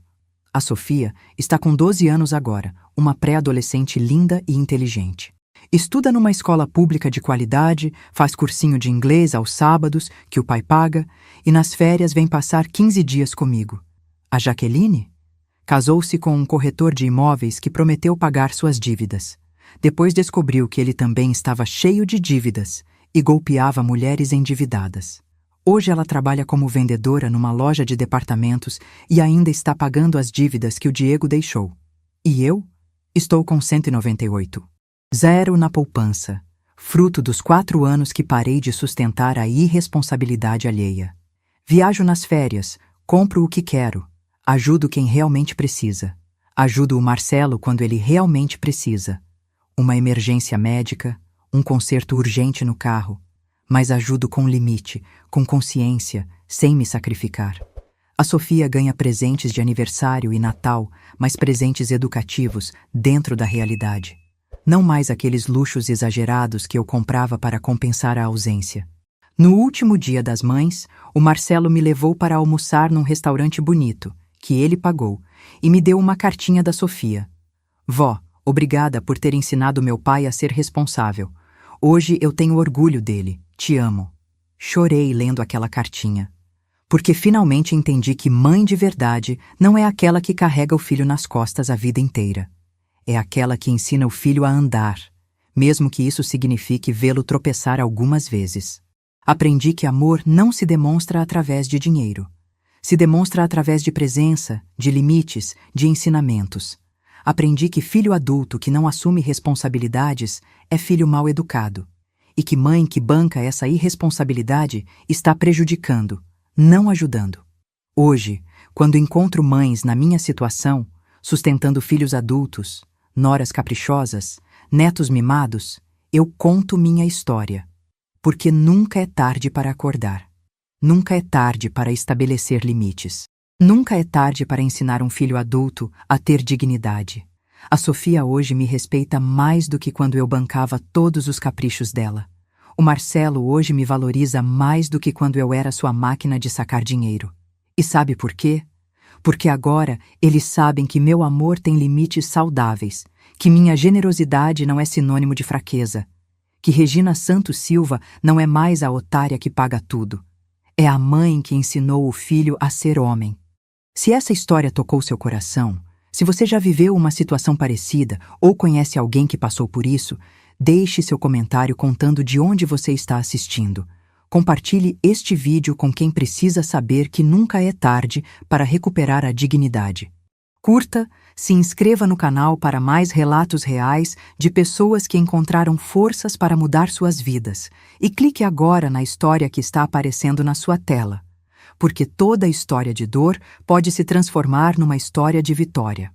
A Sofia está com 12 anos agora, uma pré-adolescente linda e inteligente. Estuda numa escola pública de qualidade, faz cursinho de inglês aos sábados, que o pai paga, e nas férias vem passar 15 dias comigo. A Jaqueline? Casou-se com um corretor de imóveis que prometeu pagar suas dívidas. Depois descobriu que ele também estava cheio de dívidas e golpeava mulheres endividadas. Hoje ela trabalha como vendedora numa loja de departamentos e ainda está pagando as dívidas que o Diego deixou. E eu? Estou com 198. Zero na poupança, fruto dos 4 anos que parei de sustentar a irresponsabilidade alheia. Viajo nas férias, compro o que quero, ajudo quem realmente precisa. Ajudo o Marcelo quando ele realmente precisa. Uma emergência médica, um conserto urgente no carro, mas ajudo com limite, com consciência, sem me sacrificar. A Sofia ganha presentes de aniversário e Natal, mas presentes educativos dentro da realidade. Não mais aqueles luxos exagerados que eu comprava para compensar a ausência. No último dia das mães, o Marcelo me levou para almoçar num restaurante bonito, que ele pagou, e me deu uma cartinha da Sofia. Vó, obrigada por ter ensinado meu pai a ser responsável. Hoje eu tenho orgulho dele. Te amo. Chorei lendo aquela cartinha. Porque finalmente entendi que mãe de verdade não é aquela que carrega o filho nas costas a vida inteira. É aquela que ensina o filho a andar, mesmo que isso signifique vê-lo tropeçar algumas vezes. Aprendi que amor não se demonstra através de dinheiro. Se demonstra através de presença, de limites, de ensinamentos. Aprendi que filho adulto que não assume responsabilidades é filho mal educado. E que mãe que banca essa irresponsabilidade está prejudicando, não ajudando. Hoje, quando encontro mães na minha situação, sustentando filhos adultos, noras caprichosas, netos mimados, eu conto minha história. Porque nunca é tarde para acordar. Nunca é tarde para estabelecer limites. Nunca é tarde para ensinar um filho adulto a ter dignidade. A Sofia hoje me respeita mais do que quando eu bancava todos os caprichos dela. O Marcelo hoje me valoriza mais do que quando eu era sua máquina de sacar dinheiro. E sabe por quê? Porque agora eles sabem que meu amor tem limites saudáveis, que minha generosidade não é sinônimo de fraqueza, que Regina Santos Silva não é mais a otária que paga tudo. É a mãe que ensinou o filho a ser homem. Se essa história tocou seu coração, se você já viveu uma situação parecida ou conhece alguém que passou por isso, deixe seu comentário contando de onde você está assistindo. Compartilhe este vídeo com quem precisa saber que nunca é tarde para recuperar a dignidade. Curta, se inscreva no canal para mais relatos reais de pessoas que encontraram forças para mudar suas vidas e clique agora na história que está aparecendo na sua tela, porque toda história de dor pode se transformar numa história de vitória.